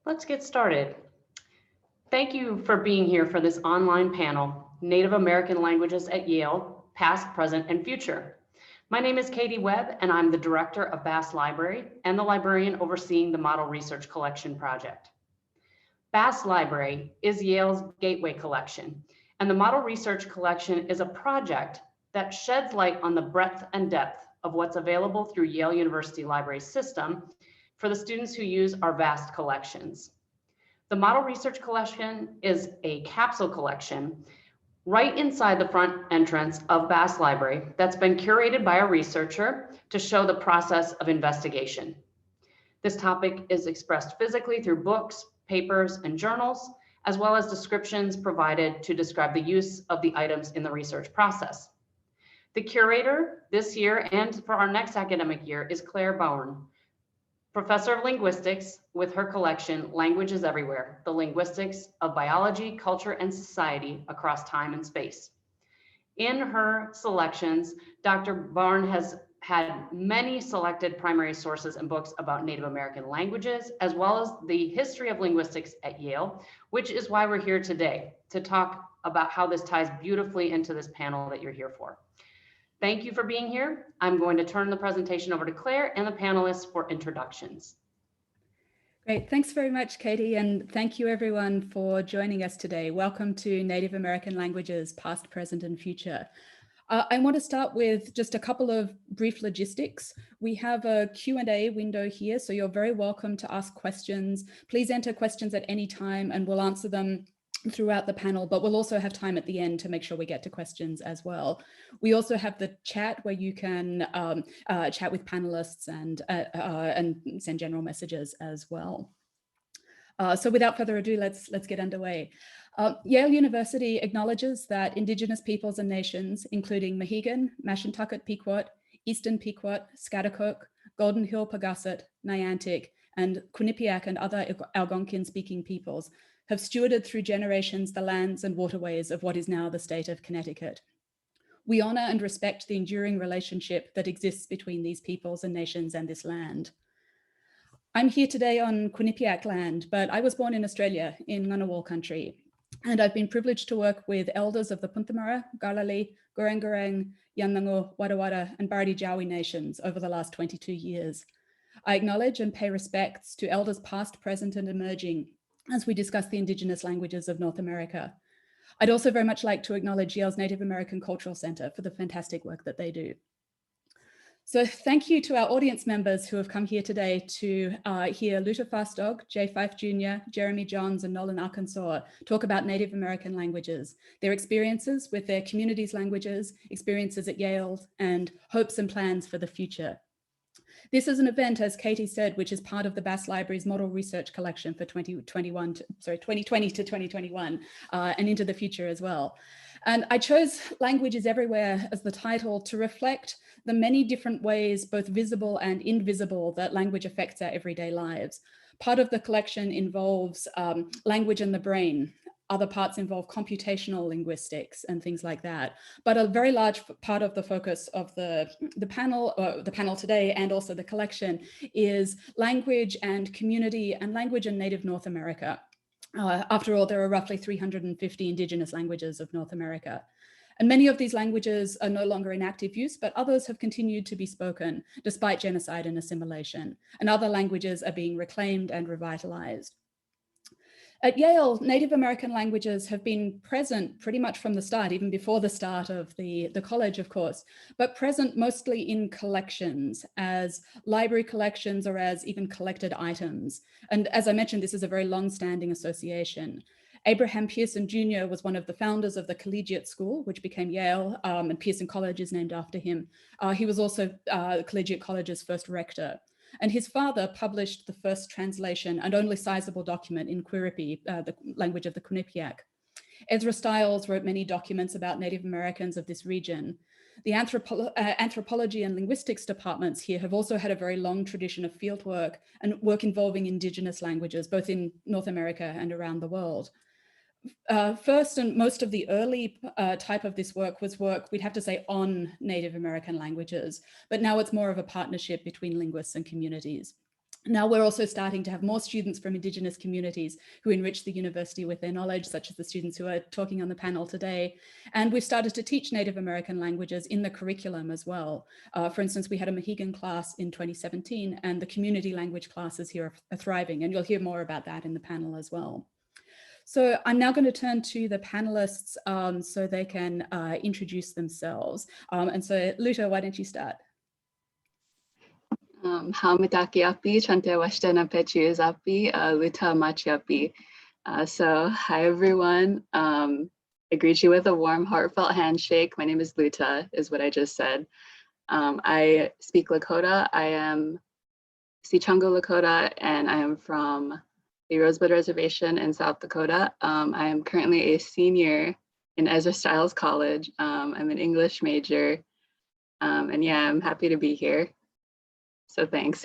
Let's get started. Thank you for being here for this online panel, Native American Languages at Yale, Past, Present, and Future. My name is Katie Webb, and I'm the director of Bass Library and the librarian overseeing the Model Research Collection project. Bass Library is Yale's gateway collection, and the Model Research Collection is a project that sheds light on the breadth and depth of what's available through Yale University Library system for the students who use our vast collections. The Model Research Collection is a capsule collection right inside the front entrance of Bass Library that's been curated by a researcher to show the process of investigation. This topic is expressed physically through books, papers, and journals, as well as descriptions provided to describe the use of the items in the research process. The curator this year and for our next academic year is Claire Bourne, professor of linguistics with her collection, Languages Everywhere, the linguistics of biology, culture, and society across time and space. In her selections, Dr. Bourne has had many selected primary sources and books about Native American languages, as well as the history of linguistics at Yale, which is why we're here today to talk about how this ties beautifully into this panel that you're here for. Thank you for being here. I'm going to turn the presentation over to Claire and the panelists for introductions. Great, thanks very much, Katie, and thank you everyone for joining us today. Welcome to Native American Languages, Past, Present, and Future. I want to start with just a couple of brief logistics. We have a Q&A window here, so you're very welcome to ask questions. Please enter questions at any time and we'll answer them throughout the panel, but we'll also have time at the end to make sure we get to questions as well. We also have the chat where you can chat with panelists and send general messages as well. So without further ado, let's get underway. Yale University acknowledges that Indigenous peoples and nations, including Mohegan, Mashantucket Pequot, Eastern Pequot, Schaghticoke, Golden Hill Pagusset, Niantic, and Quinnipiac and other Algonquin-speaking peoples have stewarded through generations the lands and waterways of what is now the state of Connecticut. We honor and respect the enduring relationship that exists between these peoples and nations and this land. I'm here today on Quinnipiac land, but I was born in Australia in Ngunnawal country, and I've been privileged to work with elders of the Punthamara, Galali, Gureng-Gureng, Yannangu, Wadawada, and Bardi-Jawi nations over the last 22 years. I acknowledge and pay respects to elders past, present, and emerging as we discuss the Indigenous languages of North America. I'd also very much like to acknowledge Yale's Native American Cultural Center for the fantastic work that they do. So thank you to our audience members who have come here today to hear Luta Fastog, Jay Fife Jr., Jeremy Johns, and Nolan Arkansas talk about Native American languages, their experiences with their communities' languages, experiences at Yale, and hopes and plans for the future. This is an event, as Katie said, which is part of the Bass Library's Model Research Collection for 2020 to 2021 and into the future as well. And I chose Languages Everywhere as the title to reflect the many different ways, both visible and invisible, that language affects our everyday lives. Part of the collection involves language and the brain. Other parts involve computational linguistics and things like that. But a very large part of the focus of the panel today, and also the collection, is language and community and language in Native North America. After all, there are roughly 350 Indigenous languages of North America. And many of these languages are no longer in active use, but others have continued to be spoken despite genocide and assimilation. And other languages are being reclaimed and revitalized. At Yale, Native American languages have been present pretty much from the start, even before the start of the college, of course, but present mostly in collections, as library collections or as even collected items. And as I mentioned, this is a very long-standing association. Abraham Pearson Jr. was one of the founders of the Collegiate School, which became Yale, and Pearson College is named after him. He was also Collegiate College's first rector. And his father published the first translation and only sizable document in Quirripi, the language of the Quinnipiac. Ezra Stiles wrote many documents about Native Americans of this region. The anthropology and linguistics departments here have also had a very long tradition of fieldwork and work involving Indigenous languages, both in North America and around the world. First and most of the early type of this work was work, we'd have to say, on Native American languages, but now it's more of a partnership between linguists and communities. Now we're also starting to have more students from Indigenous communities who enrich the university with their knowledge, such as the students who are talking on the panel today. And we've started to teach Native American languages in the curriculum as well. For instance, we had a Mohegan class in 2017, and the community language classes here are thriving, and you'll hear more about that in the panel as well. So I'm now going to turn to the panelists so they can introduce themselves. And so Luta, why don't you start? Haumitaki api, chante washtana pechi is api, luta machi api. So hi everyone. I greet you with a warm, heartfelt handshake. My name is Luta, is what I just said. I speak Lakota. I am Sichungo Lakota, and I am from the Rosebud Reservation in South Dakota. I am currently a senior in Ezra Stiles College. I'm an English major, and yeah, I'm happy to be here. So thanks.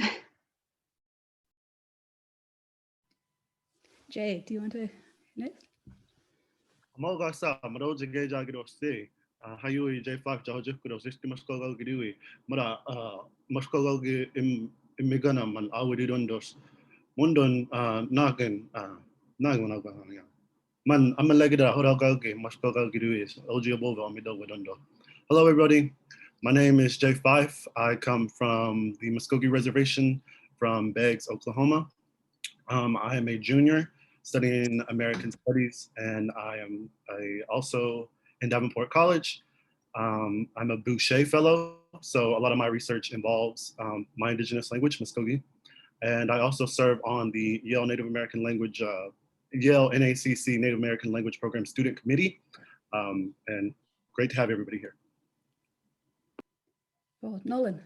Jay, do you want to next? Mogasa, Maroja Gajagiro say, Hayui J5 Jajukuro, Sistimaskogal Gidui, Mara Maskogal Imiganam and Awidondos, Mundon Nagan, Naganaganga. Man, I'm a legada Horagalgi, Maskogal Giduis, Ojiabova, Midowadondo. Hello, everybody. My name is J5. I come from the Muskogee Reservation from Beggs, Oklahoma. I am a junior studying American Studies, and I am also in Davenport College. I'm a Boucher Fellow, so a lot of my research involves my Indigenous language, Muskogee. And I also serve on the Yale Native American Language, Yale NACC Native American Language Program Student Committee. And great to have everybody here. Oh, Nolan.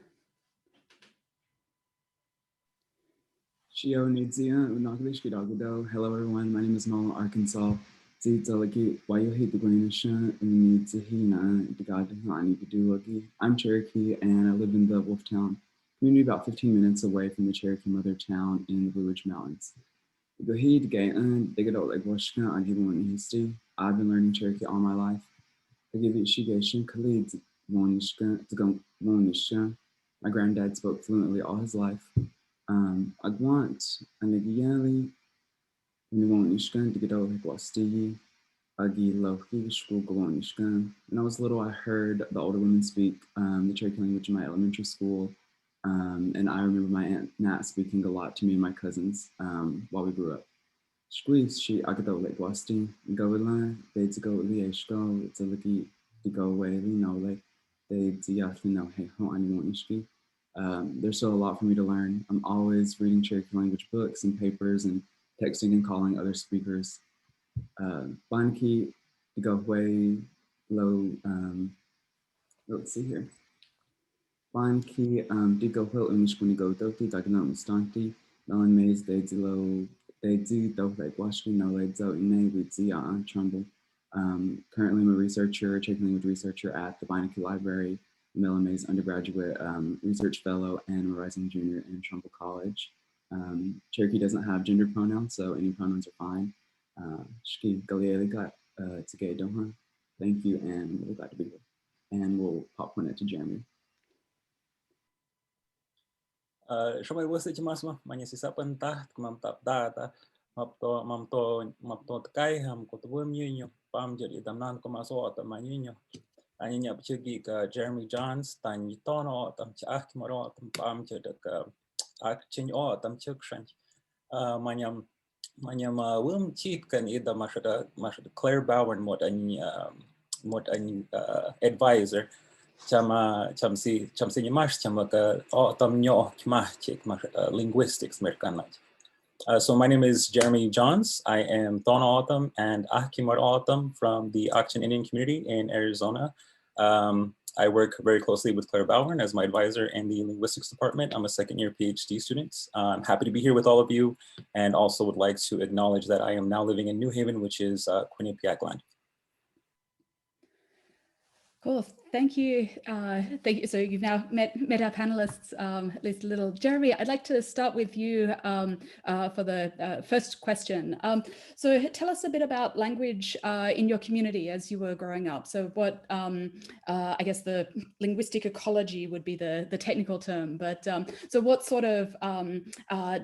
Hello everyone, my name is Nolan Arkansas. I'm Cherokee and I live in the Wolftown community about 15 minutes away from the Cherokee Mother Town in the Blue Ridge Mountains. I've been learning Cherokee all my life. My granddad spoke fluently all his life. Agwant, Anigiyali, Niwonishkan, Digado Higuasti, Agi Lohi, Shkulgawonishkan. When I was little, I heard the older women speak the Cherokee language in my elementary school. And I remember my Aunt Nat speaking a lot to me and my cousins while we grew up. Squeeze, she Agado Higuasti, Gowila, they to go Lieshko, it's a licky to go away, Linole, they Diathino, hey, ho, Aniwonishki. There's still a lot for me to learn. I'm always reading Cherokee language books and papers and texting and calling other speakers. Banki, Digaway, Low, let's see here. Banki, Digawil, Umishkunigo, Doti, Daganam, Stanti, Melon Maze, Dezilo, Dedi, Dovek, Washki, Noledzo, Ine, Witzia, Trumbull. Currently, I'm a researcher, Cherokee language researcher at the Beinecke Library. Mellon Mays undergraduate research fellow and a rising junior in Trumbull College. Cherokee doesn't have gender pronouns, so any pronouns are fine. Thank you, and we're glad to be here. And we'll popcorn it to Jeremy. Shomai was it masma, Manisisa Panta, Mamtap Data, Mapto Kai, Ham Kotubum Union, Pam Jelly, Damnan Comaso, the Manino. Aninya Chigi Jeremy Johns, Tany Tono, Tam Chakmaro, Pam Chedek Action or Tam Chukshan. Manyam Wilm Chief can either Mashada Claire Bowen, what an advisor. Chamsi Yamash Chamaka or Tam Nyo Chmachik linguistics Merkanat. So my name is Jeremy Johns. I am Tono Autumn and Akimar Autumn from the Action Indian community in Arizona. I work very closely with Claire Bowern as my advisor in the linguistics department. I'm a second-year PhD student. I'm happy to be here with all of you, and also would like to acknowledge that I am now living in New Haven, which is Quinnipiac land. Cool. Thank you. Thank you. So you've now met our panelists at least a little. Jeremy, I'd like to start with you for the first question. So tell us a bit about language in your community as you were growing up. So what, I guess the linguistic ecology would be the technical term, but so what sort of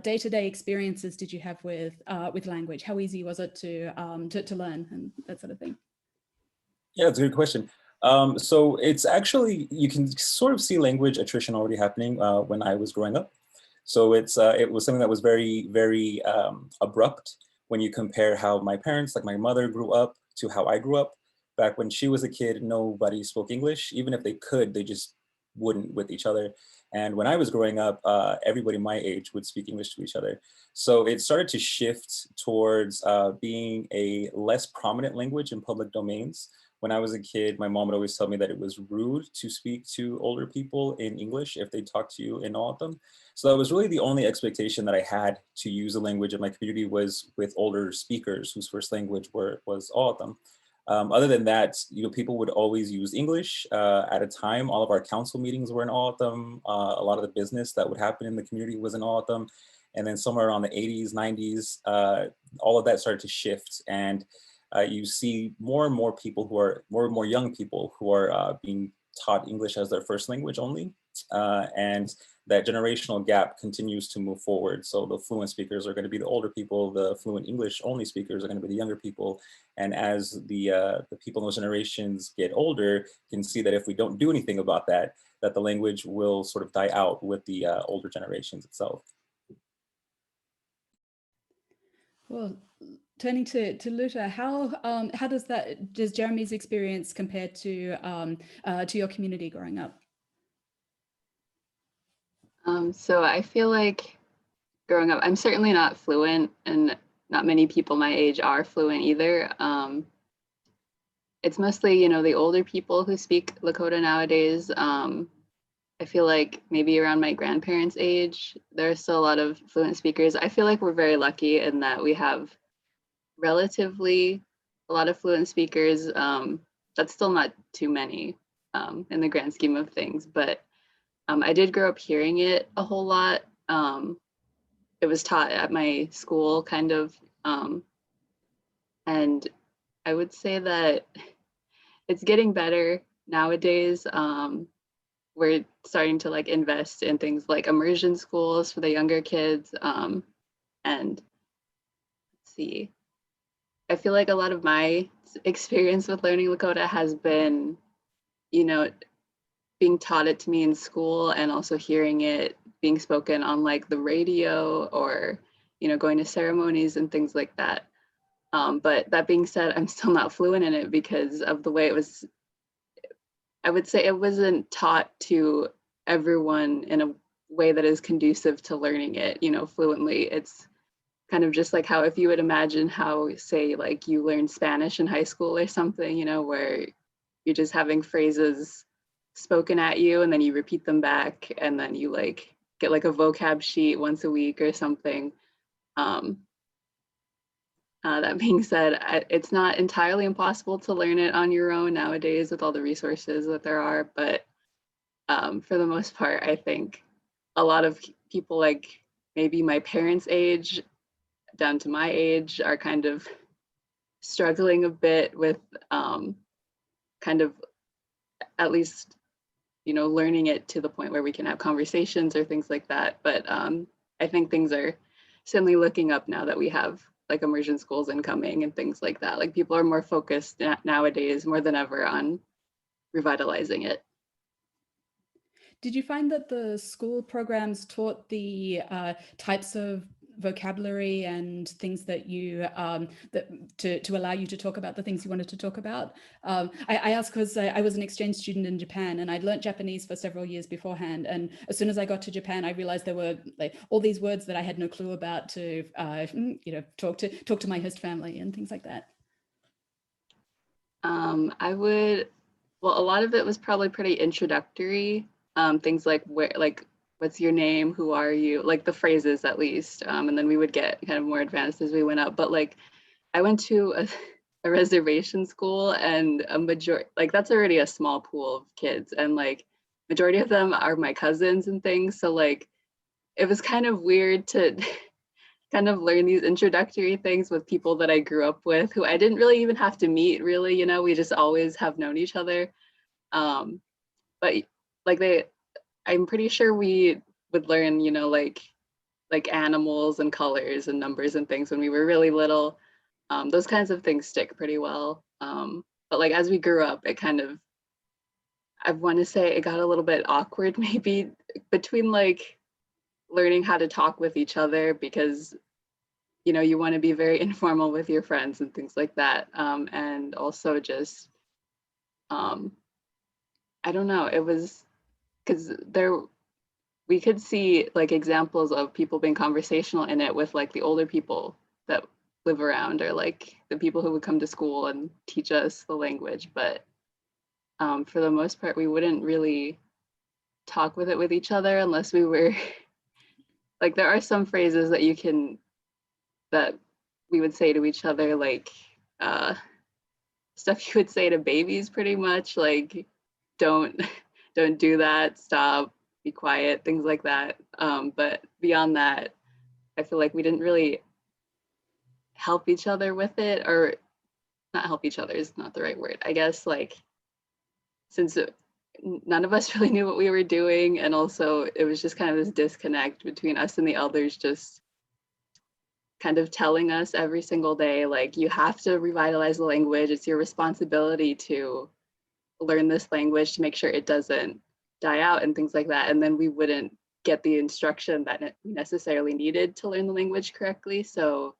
day-to-day experiences did you have with language? How easy was it to learn and that sort of thing? Yeah, that's a good question. So it's actually, you can sort of see language attrition already happening when I was growing up. So it was something that was very, very abrupt when you compare how my parents, like my mother, grew up to how I grew up. Back when she was a kid, nobody spoke English. Even if they could, they just wouldn't with each other. And when I was growing up, everybody my age would speak English to each other. So it started to shift towards being a less prominent language in public domains. When I was a kid, my mom would always tell me that it was rude to speak to older people in English if they talked to you in Autumn. So that was really the only expectation that I had to use a language in my community was with older speakers whose first language was Autumn. Other than that, people would always use English. At a time, all of our council meetings were in Autumn. A lot of the business that would happen in the community was in Autumn. And then somewhere around the 80s, 90s, all of that started to shift. And you see more and more people more and more young people who are being taught English as their first language only. And that generational gap continues to move forward. So the fluent speakers are going to be the older people, the fluent English only speakers are going to be the younger people. And as the people in those generations get older, you can see that if we don't do anything about that, that the language will sort of die out with the older generations itself. Well, turning to Luta, how does Jeremy's experience compare to your community growing up? So I feel like growing up, I'm certainly not fluent, and not many people my age are fluent either. It's mostly, the older people who speak Lakota nowadays. I feel like maybe around my grandparents' age, there are still a lot of fluent speakers. I feel like we're very lucky in that we have relatively a lot of fluent speakers. That's still not too many in the grand scheme of things, but I did grow up hearing it a whole lot. It was taught at my school, kind of. And I would say that it's getting better nowadays. We're starting to invest in things like immersion schools for the younger kids. And let's see, I feel like a lot of my experience with learning Lakota has been, being taught it to me in school and also hearing it being spoken on the radio or, going to ceremonies and things like that. But that being said, I'm still not fluent in it because of the way it was. I would say it wasn't taught to everyone in a way that is conducive to learning it, fluently. It's kind of just like how if you would imagine how, say, you learn Spanish in high school or something, where you're just having phrases spoken at you and then you repeat them back and then you get a vocab sheet once a week or something. That being said, it's not entirely impossible to learn it on your own nowadays with all the resources that there are, but for the most part, I think a lot of people maybe my parents' age down to my age are kind of struggling a bit with kind of at least, learning it to the point where we can have conversations or things like that. But I think things are certainly looking up now that we have immersion schools incoming and things like that. People are more focused nowadays more than ever on revitalizing it. Did you find that the school programs taught the types of vocabulary and things that you to allow you to talk about the things you wanted to talk about? I ask because I was an exchange student in Japan and I'd learned Japanese for several years beforehand, and as soon as I got to Japan I realized there were all these words that I had no clue about to talk to my host family and things like that. Well, a lot of it was probably pretty introductory. Things like what's your name, who are you, the phrases at least, and then we would get kind of more advanced as we went up. But I went to a reservation school, and a majority, like that's already a small pool of kids, and like majority of them are my cousins and things. So like it was kind of weird to kind of learn these introductory things with people that I grew up with, who I didn't really even have to meet, really. You know, we just always have known each other. But like I'm pretty sure we would learn, you know, like animals and colors and numbers and things when we were really little. Those kinds of things stick pretty well. But like as we grew up, it kind of, I want to say it got a little bit awkward maybe between like learning how to talk with each other, because you know you want to be very informal with your friends and things like that, and also just I don't know, it was because there we could see like examples of people being conversational in it with like the older people that live around, or like the people who would come to school and teach us the language. But for the most part, we wouldn't really talk with it with each other unless we were like, there are some phrases that you can, that we would say to each other, like stuff you would say to babies pretty much, like don't don't do that, stop, be quiet, things like that. But beyond that, I feel like we didn't really help each other with it, or not help each other is not the right word. I guess like since none of us really knew what we were doing, and also it was just kind of this disconnect between us and the elders, just kind of telling us every single day, like, you have to revitalize the language. It's your responsibility to learn this language to make sure it doesn't die out and things like that. And then we wouldn't get the instruction that we necessarily needed to learn the language correctly. So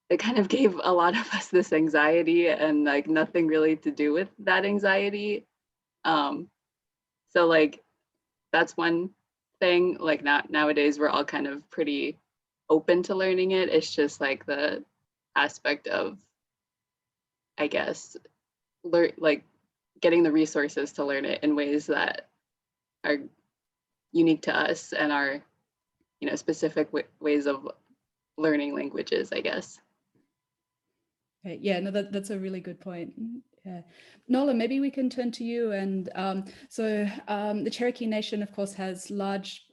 it kind of gave a lot of us this anxiety, and like nothing really to do with that anxiety. So like that's one thing. Like nowadays we're all kind of pretty open to learning it. It's just like the aspect of, I guess, like getting the resources to learn it in ways that are unique to us and are, you know, specific ways of learning languages, I guess. Okay, yeah, no, that's a really good point. Yeah. Nola, maybe we can turn to you. And the Cherokee Nation, of course, has large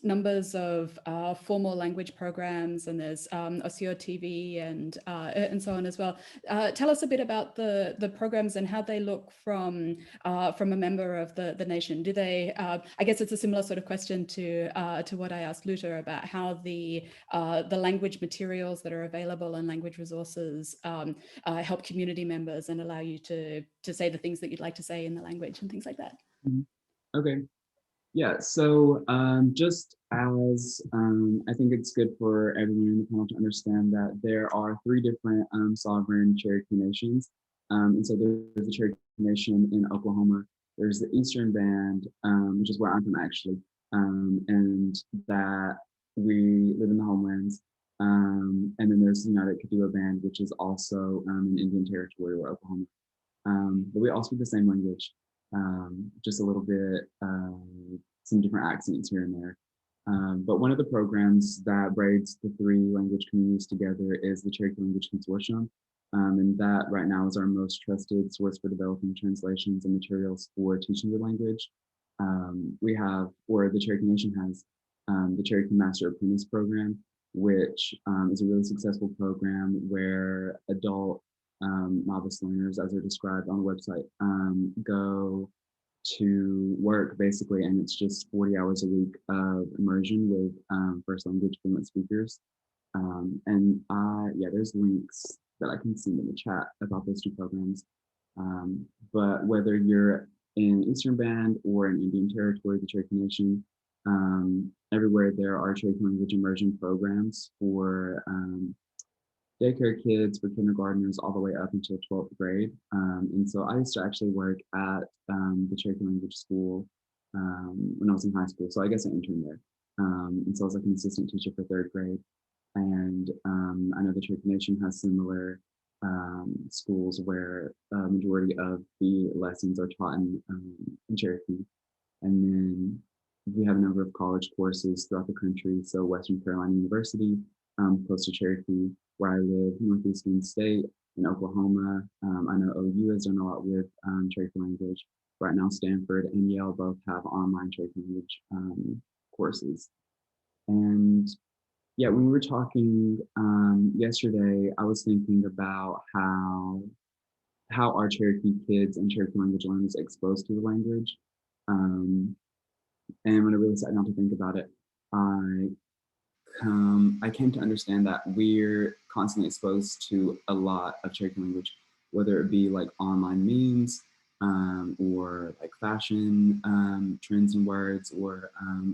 numbers of formal language programs, and there's Osio TV and so on as well. Tell us a bit about the programs and how they look from a member of the nation. Do they? I guess it's a similar sort of question to what I asked Luther about how the language materials that are available and language resources help community members and allow you to say the things that you'd like to say in the language and things like that. Okay. Yeah, so just as I think it's good for everyone in the panel to understand that there are 3 different sovereign Cherokee nations. And so there's the Cherokee Nation in Oklahoma, there's the Eastern Band, which is where I'm from actually, and that we live in the homelands. And then there's the United Kituwa Band, which is also in Indian Territory or Oklahoma. But we all speak the same language, just a little bit, some different accents here and there. But one of the programs that braids the 3 language communities together is the Cherokee Language Consortium. And that right now is our most trusted source for developing translations and materials for teaching the language. We have, or the Cherokee Nation has, the Cherokee Master Apprentice Program, which is a really successful program where adult novice learners, as they're described on the website, go to work basically, and it's just 40 hours a week of immersion with first language fluent speakers. And yeah, there's links that I can send in the chat about those 2 programs. But whether you're in Eastern Band or in Indian Territory, the Cherokee Nation, everywhere there are Cherokee language immersion programs for daycare kids, for kindergartners, all the way up until 12th grade. And so I used to actually work at the Cherokee Language School when I was in high school. So I guess I interned there. And so I was like an assistant teacher for 3rd grade. And I know the Cherokee Nation has similar schools where a majority of the lessons are taught in Cherokee. And then we have a number of college courses throughout the country. So Western Carolina University, close to Cherokee, where I live, Northeastern State in Oklahoma. I know OU has done a lot with Cherokee language. Right now, Stanford and Yale both have online Cherokee language courses. And yeah, when we were talking yesterday, I was thinking about how our Cherokee kids and Cherokee language learners exposed to the language. And when I really sat down to think about it, I came to understand that we're constantly exposed to a lot of Cherokee language, whether it be like online memes or like fashion trends and words or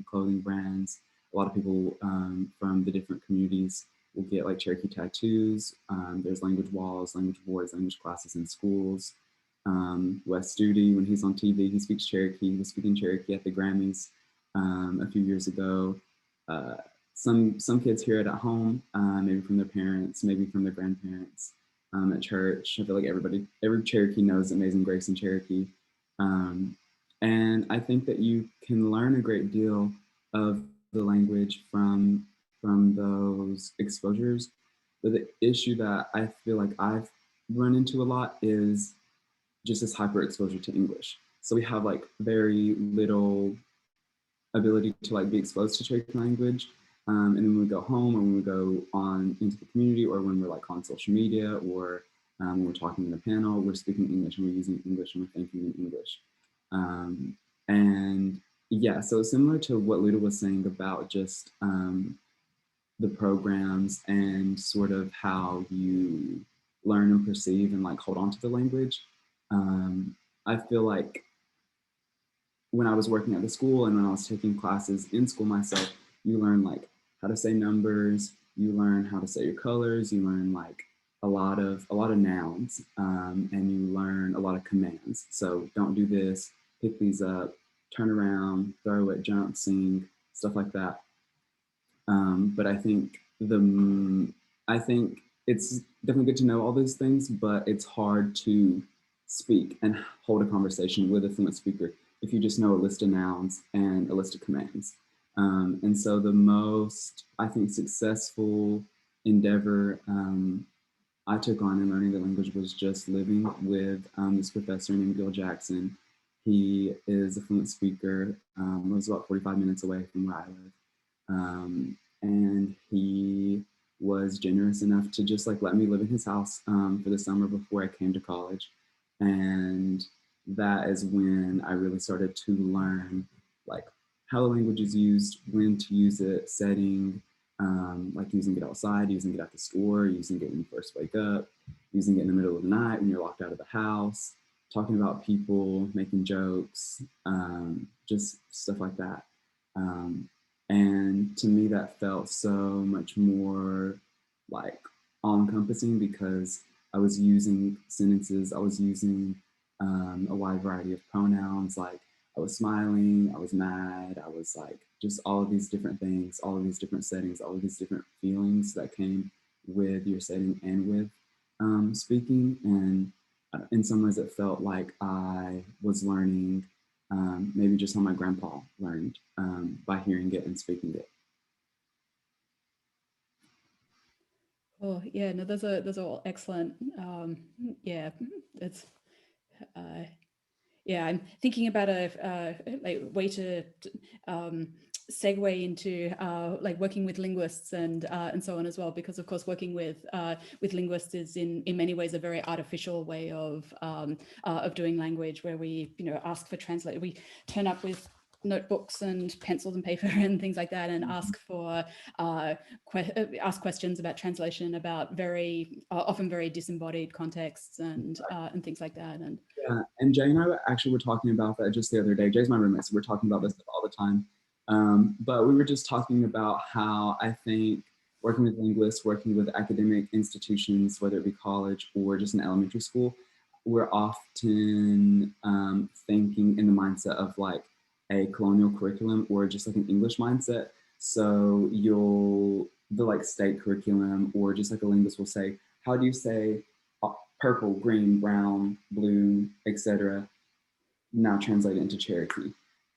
clothing brands. A lot of people from the different communities will get like Cherokee tattoos. There's language walls, language boards, language classes in schools. Wes Studi, when he's on TV, he speaks Cherokee. He was speaking Cherokee at the Grammys a few years ago. Some kids hear it at home, maybe from their parents, maybe from their grandparents, at church. I feel like every Cherokee knows Amazing Grace in Cherokee. And I think that you can learn a great deal of the language from those exposures. But the issue that I feel like I've run into a lot is just this hyper exposure to English. So we have like very little ability to like be exposed to Cherokee language. And then when we go home or when we go on into the community or when we're like on social media or when we're talking in the panel, we're speaking English and we're using English and we're thinking in English. And yeah, so similar to what Luda was saying about just the programs and sort of how you learn and perceive and like hold on to the language. I feel like when I was working at the school and when I was taking classes in school myself, you learn like how to say numbers, you learn how to say your colors, you learn like a lot of nouns, and you learn a lot of commands. So don't do this, pick these up, turn around, throw it, jump, sing, stuff like that. But I think it's definitely good to know all those things, but it's hard to speak and hold a conversation with a fluent speaker if you just know a list of nouns and a list of commands. And so the most, I think, successful endeavor I took on in learning the language was just living with this professor named Gil Jackson. He is a fluent speaker, lives about 45 minutes away from where I live. And he was generous enough to just like let me live in his house for the summer before I came to college. And that is when I really started to learn like how the language is used, when to use it, setting, like using it outside, using it at the store, using it when you first wake up, using it in the middle of the night when you're locked out of the house, talking about people, making jokes, just stuff like that. And to me, that felt so much more like all-encompassing because I was using sentences, I was using a wide variety of pronouns, like I was smiling, I was mad, I was like just all of these different things, all of these different settings, all of these different feelings that came with your setting and with speaking. And in some ways it felt like I was learning maybe just how my grandpa learned by hearing it and speaking it. Oh yeah, no, those are all excellent. Yeah, it's yeah. I'm thinking about a like way to segue into like working with linguists and so on as well, because of course working with linguists is in many ways a very artificial way of doing language, where we ask for translate. We turn up with notebooks and pencils and paper and things like that, and ask for ask questions about translation, about very often very disembodied contexts and things like that. And yeah, and Jay and I actually were talking about that just the other day. Jay's my roommate, so we're talking about this all the time. But we were just talking about how I think working with linguists, working with academic institutions, whether it be college or just in elementary school, we're often thinking in the mindset of like a colonial curriculum or just like an English mindset. So the like state curriculum or just like a linguist will say, how do you say purple, green, brown, blue, etc. now translate it into Cherokee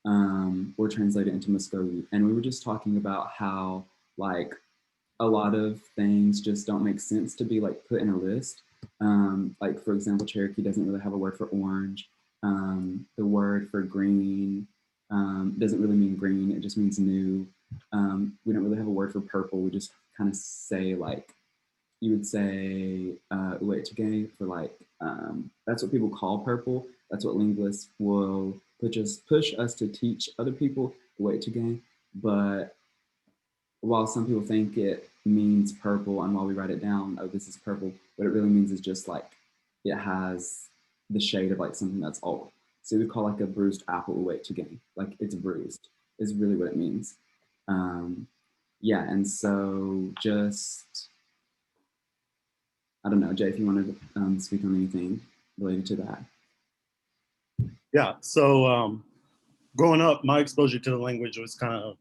or translate it into Muskogee. And we were just talking about how like a lot of things just don't make sense to be like put in a list. Like for example, Cherokee doesn't really have a word for orange. The word for green doesn't really mean green, it just means new. We don't really have a word for purple. We just kind of say like, you would say uetige for like, that's what people call purple. That's what linguists will push us to teach other people uetige. But while some people think it means purple, and while we write it down, oh, this is purple, what it really means is just like it has the shade of like something that's old. So we call like a bruised apple uetige, like it's bruised, is really what it means. Yeah, and so just, I don't know, Jay, if you want to speak on anything related to that. Yeah, so growing up, my exposure to the language was kind of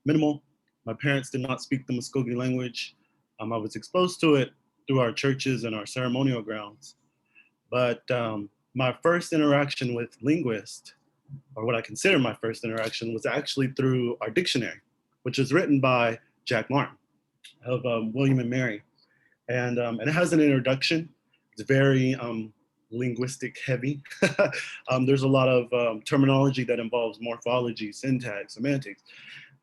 minimal. My parents did not speak the Muskogee language. I was exposed to it through our churches and our ceremonial grounds. But my first interaction with linguists, or what I consider my first interaction, was actually through our dictionary, which was written by Jack Martin of William and Mary. And it has an introduction. It's very linguistic heavy. There's a lot of terminology that involves morphology, syntax, semantics.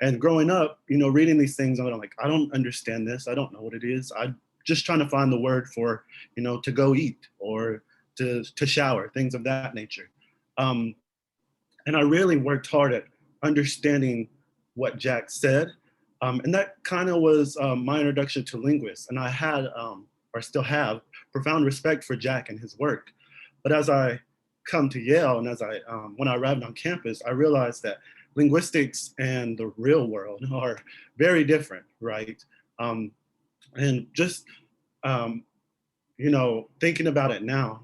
And growing up, you know, reading these things, I'm like, I don't understand this. I don't know what it is. I'm just trying to find the word for, you know, to go eat or to shower, things of that nature. And I really worked hard at understanding what Jack said. And that kind of was my introduction to linguists. And I had, or still have, profound respect for Jack and his work. But as I come to Yale and as when I arrived on campus, I realized that linguistics and the real world are very different, right? And just, you know, thinking about it now,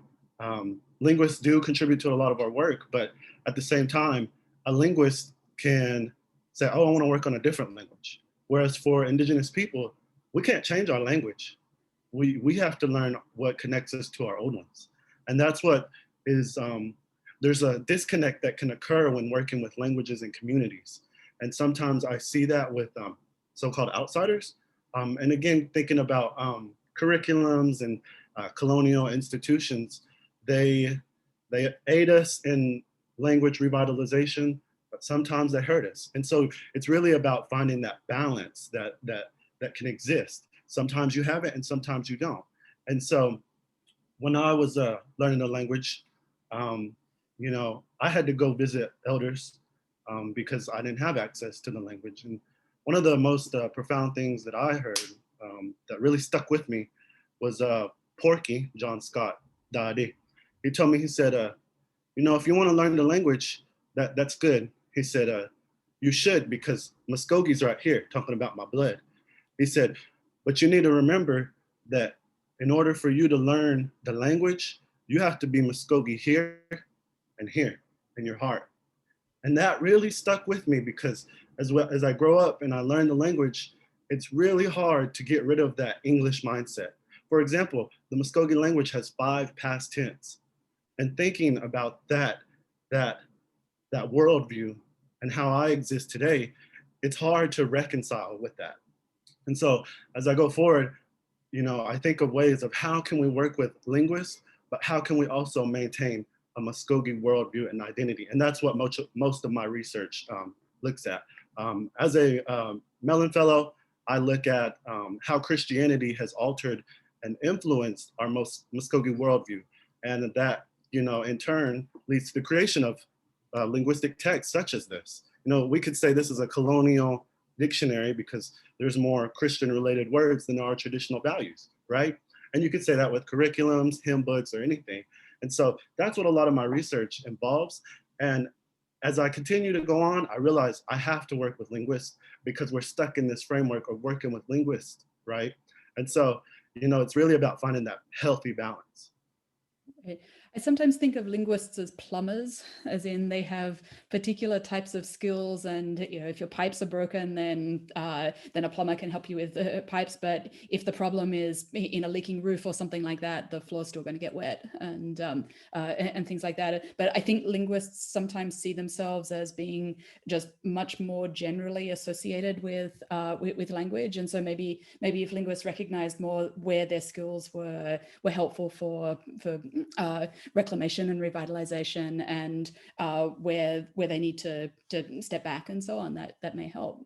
linguists do contribute to a lot of our work, but at the same time, a linguist can say, oh, I want to work on a different language. Whereas for Indigenous people, we can't change our language. We have to learn what connects us to our old ones. And that's what is, there's a disconnect that can occur when working with languages and communities. And sometimes I see that with so-called outsiders. And again, thinking about curriculums and colonial institutions, they aid us in language revitalization, but sometimes they hurt us. And so it's really about finding that balance that can exist. Sometimes you have it and sometimes you don't. And so when I was learning the language, you know, I had to go visit elders because I didn't have access to the language. And one of the most profound things that I heard that really stuck with me was Porky, John Scott, Dade. He told me, he said, you know, if you want to learn the language, that's good. He said, you should, because Muskogee's right here talking about my blood. He said, but you need to remember that in order for you to learn the language, you have to be Muskogee here and here in your heart. And that really stuck with me because as I grow up and I learn the language, it's really hard to get rid of that English mindset. For example, the Muskogee language has 5 past tense. And thinking about that worldview and how I exist today, it's hard to reconcile with that. And so as I go forward, you know, I think of ways of how can we work with linguists, but how can we also maintain a Muskogee worldview and identity? And that's what most of my research looks at. As a Mellon Fellow, I look at how Christianity has altered and influenced our Muskogee worldview. And that, you know, in turn leads to the creation of linguistic texts such as this. You know, we could say this is a colonial dictionary because there's more Christian related words than there are traditional values, right? And you could say that with curriculums, hymn books, or anything. And so that's what a lot of my research involves. And as I continue to go on, I realize I have to work with linguists because we're stuck in this framework of working with linguists, right? And so, you know, it's really about finding that healthy balance. Right. I sometimes think of linguists as plumbers, as in they have particular types of skills, and if your pipes are broken, then a plumber can help you with the pipes. But if the problem is in a leaking roof or something like that, the floor's still going to get wet, and things like that. But I think linguists sometimes see themselves as being just much more generally associated with language, and so maybe if linguists recognized more where their skills were helpful for reclamation and revitalization, and where they need to step back and so on, that may help.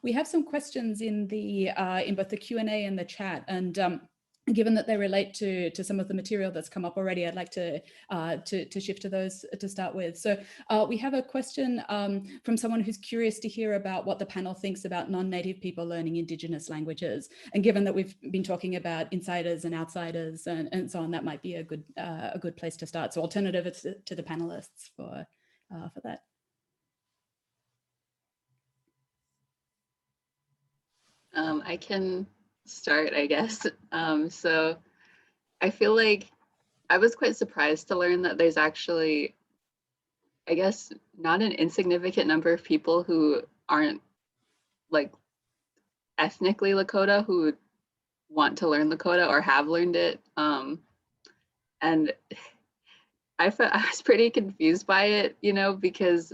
We have some questions in both the Q&A and the chat, and given that they relate to some of the material that's come up already, I'd like to shift to those to start with. So we have a question from someone who's curious to hear about what the panel thinks about non-native people learning Indigenous languages. And given that we've been talking about insiders and outsiders and so on, that might be a good place to start. So alternatives to the panelists for that. I can start, I guess. So I feel like I was quite surprised to learn that there's actually, I guess, not an insignificant number of people who aren't like ethnically Lakota who want to learn Lakota or have learned it. And I was pretty confused by it, because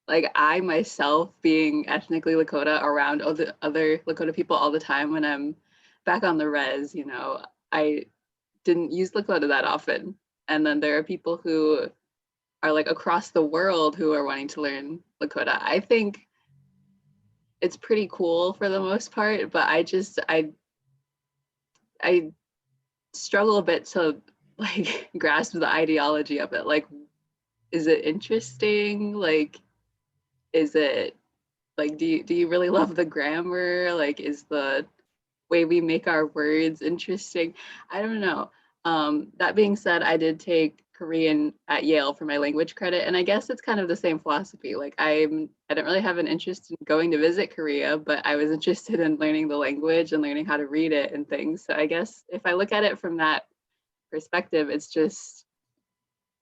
like I myself being ethnically Lakota around other Lakota people all the time when I'm back on the res, I didn't use Lakota that often. And then there are people who are like across the world who are wanting to learn Lakota. I think it's pretty cool for the most part, but I struggle a bit to like grasp the ideology of it. Like, is it interesting? Like, is it like, do you really love the grammar? Like, is the way we make our words interesting? I don't know. That being said, I did take Korean at Yale for my language credit, and I guess it's kind of the same philosophy. Like I don't really have an interest in going to visit Korea, but I was interested in learning the language and learning how to read it and things. So I guess if I look at it from that perspective, it's just,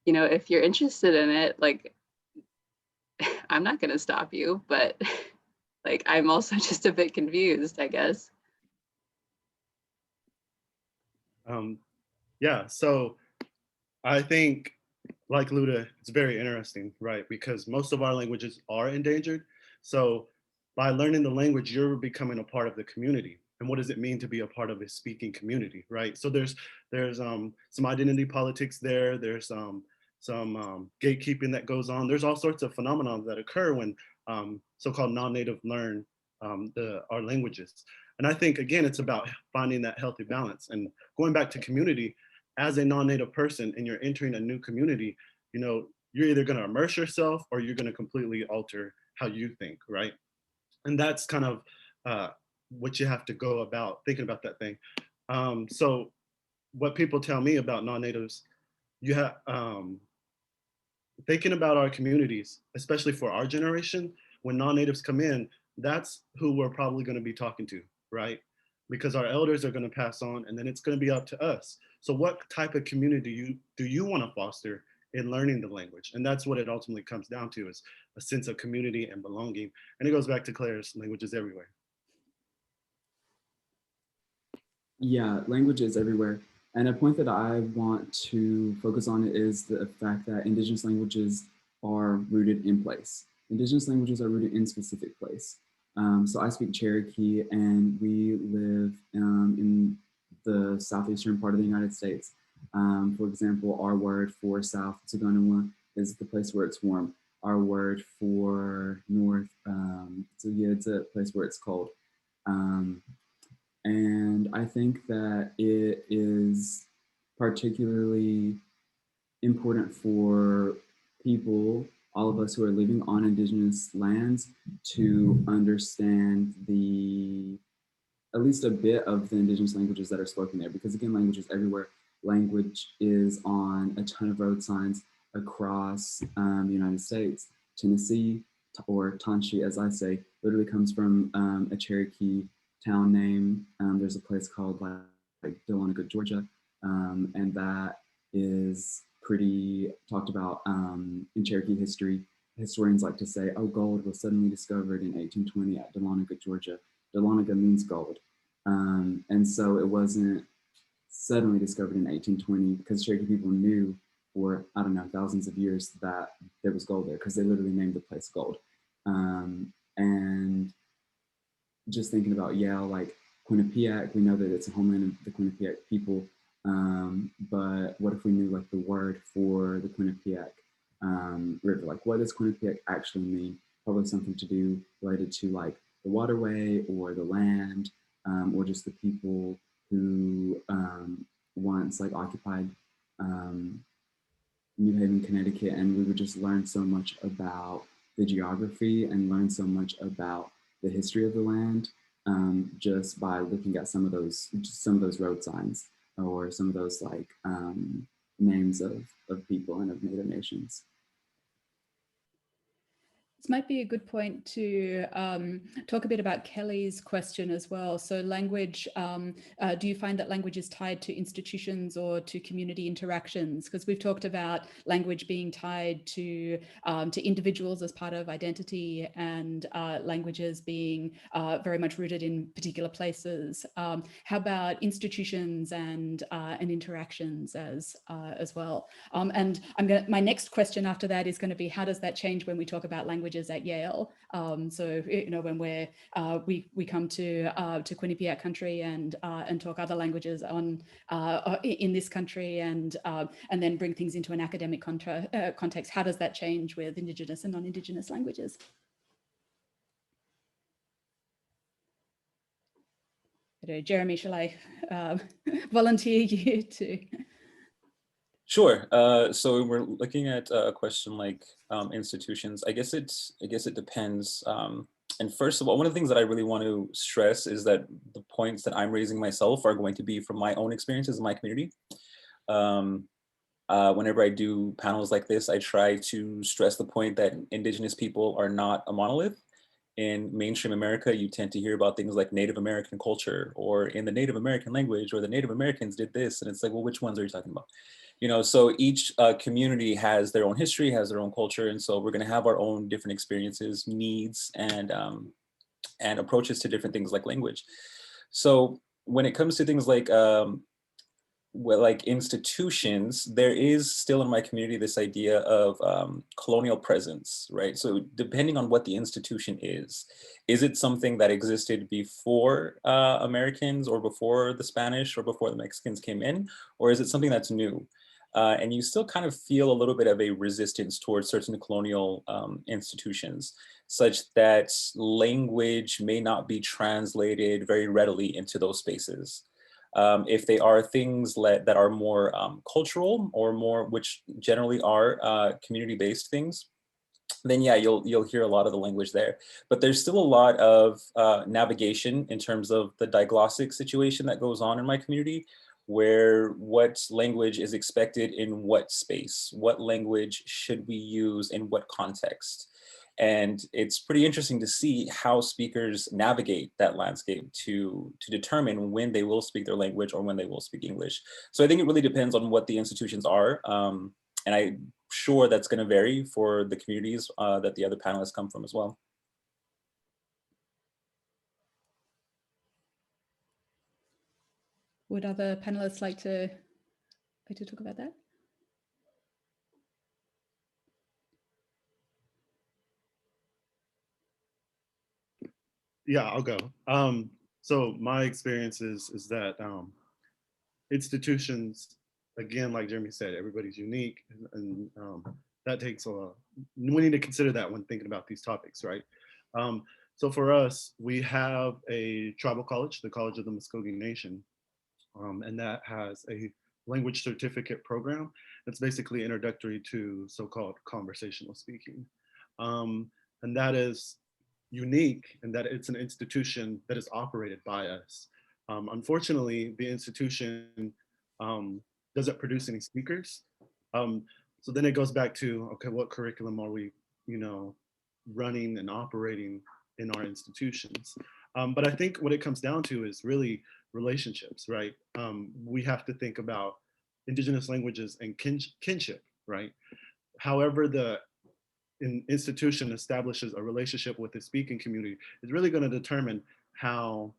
if you're interested in it, like I'm not going to stop you, but like I'm also just a bit confused, I guess. Yeah, so I think, like Luda, it's very interesting, right? Because most of our languages are endangered. So by learning the language, you're becoming a part of the community. And what does it mean to be a part of a speaking community, right? So there's some identity politics there. There's some gatekeeping that goes on. There's all sorts of phenomena that occur when so-called non-native learn our languages. And I think, again, it's about finding that healthy balance. And going back to community, as a non-native person and you're entering a new community, you're either going to immerse yourself or you're going to completely alter how you think, right? And that's kind of what you have to go about thinking about that thing. So what people tell me about non-natives, you have thinking about our communities, especially for our generation, when non-natives come in, that's who we're probably going to be talking to, right? Because our elders are going to pass on, and then it's going to be up to us. So what type of community do you want to foster in learning the language? And that's what it ultimately comes down to, is a sense of community and belonging. And it goes back to Claire's languages everywhere. Yeah, languages everywhere. And a point that I want to focus on is the fact that Indigenous languages are rooted in place. Indigenous languages are rooted in specific place. So I speak Cherokee, and we live in the southeastern part of the United States. For example, our word for South Tsuganwa is the place where it's warm. Our word for North, it's a place where it's cold. And I think that it is particularly important for people, all of us who are living on Indigenous lands, to understand at least a bit of the Indigenous languages that are spoken there. Because again, language is everywhere. Language is on a ton of road signs across the United States. Tennessee, or Tanshi, as I say, literally comes from a Cherokee town name. There's a place called like Dahlonega, Georgia, and that is pretty talked about in Cherokee history. Historians like to say, oh, gold was suddenly discovered in 1820 at Dahlonega, Georgia. Dahlonega means gold. And so it wasn't suddenly discovered in 1820 because Cherokee people knew for, I don't know, thousands of years that there was gold there because they literally named the place gold. And just thinking about Yale, like Quinnipiac, we know that it's a homeland of the Quinnipiac people. But what if we knew like the word for the Quinnipiac River? Like what does Quinnipiac actually mean? Probably something to do related to like the waterway or the land or just the people who once like occupied New Haven, Connecticut, and we would just learn so much about the geography and learn so much about the history of the land just by looking at some of those road signs or some of those like names of people and of Native nations. This might be a good point to talk a bit about Kelly's question as well. So language, do you find that language is tied to institutions or to community interactions? Because we've talked about language being tied to individuals as part of identity and languages being very much rooted in particular places. How about institutions and interactions as well? And my next question after that is going to be, how does that change when we talk about languages at Yale? So you know, when we come to Quinnipiac country and talk other languages in this country and then bring things into an academic context, how does that change with Indigenous and non-Indigenous languages? Jeremy, shall I volunteer you to? Sure. So we're looking at a question like institutions. I guess it depends. And first of all, one of the things that I really want to stress is that the points that I'm raising myself are going to be from my own experiences in my community. Whenever I do panels like this, I try to stress the point that Indigenous people are not a monolith. In mainstream America, you tend to hear about things like Native American culture or in the Native American language, or the Native Americans did this. And it's like, well, which ones are you talking about? You know, so each community has their own history, has their own culture. And so we're going to have our own different experiences, needs, and approaches to different things like language. So when it comes to things like institutions, there is still in my community this idea of colonial presence, right? So depending on what the institution is it something that existed before Americans or before the Spanish or before the Mexicans came in, or is it something that's new? And you still kind of feel a little bit of a resistance towards certain colonial institutions, such that language may not be translated very readily into those spaces. If they are things that are more cultural or more, which generally are community-based things, then yeah, you'll hear a lot of the language there. But there's still a lot of navigation in terms of the diglossic situation that goes on in my community, where what language is expected in what space, what language should we use in what context. And it's pretty interesting to see how speakers navigate that landscape to determine when they will speak their language or when they will speak English. So I think it really depends on what the institutions are. And I'm sure that's going to vary for the communities that the other panelists come from as well. Would other panelists like to talk about that? Yeah, I'll go. So my experience is that institutions, again, like Jeremy said, everybody's unique, and that takes we need to consider that when thinking about these topics, right? So for us, we have a tribal college, the College of the Muskogee Nation, and that has a language certificate program that's basically introductory to so-called conversational speaking. And that is unique in that it's an institution that is operated by us. Unfortunately, the institution doesn't produce any speakers. So then it goes back to, okay, what curriculum are we, running and operating in our institutions? But I think what it comes down to is really relationships, right? We have to think about indigenous languages and kinship, right? However, the institution establishes a relationship with the speaking community is really going to determine how,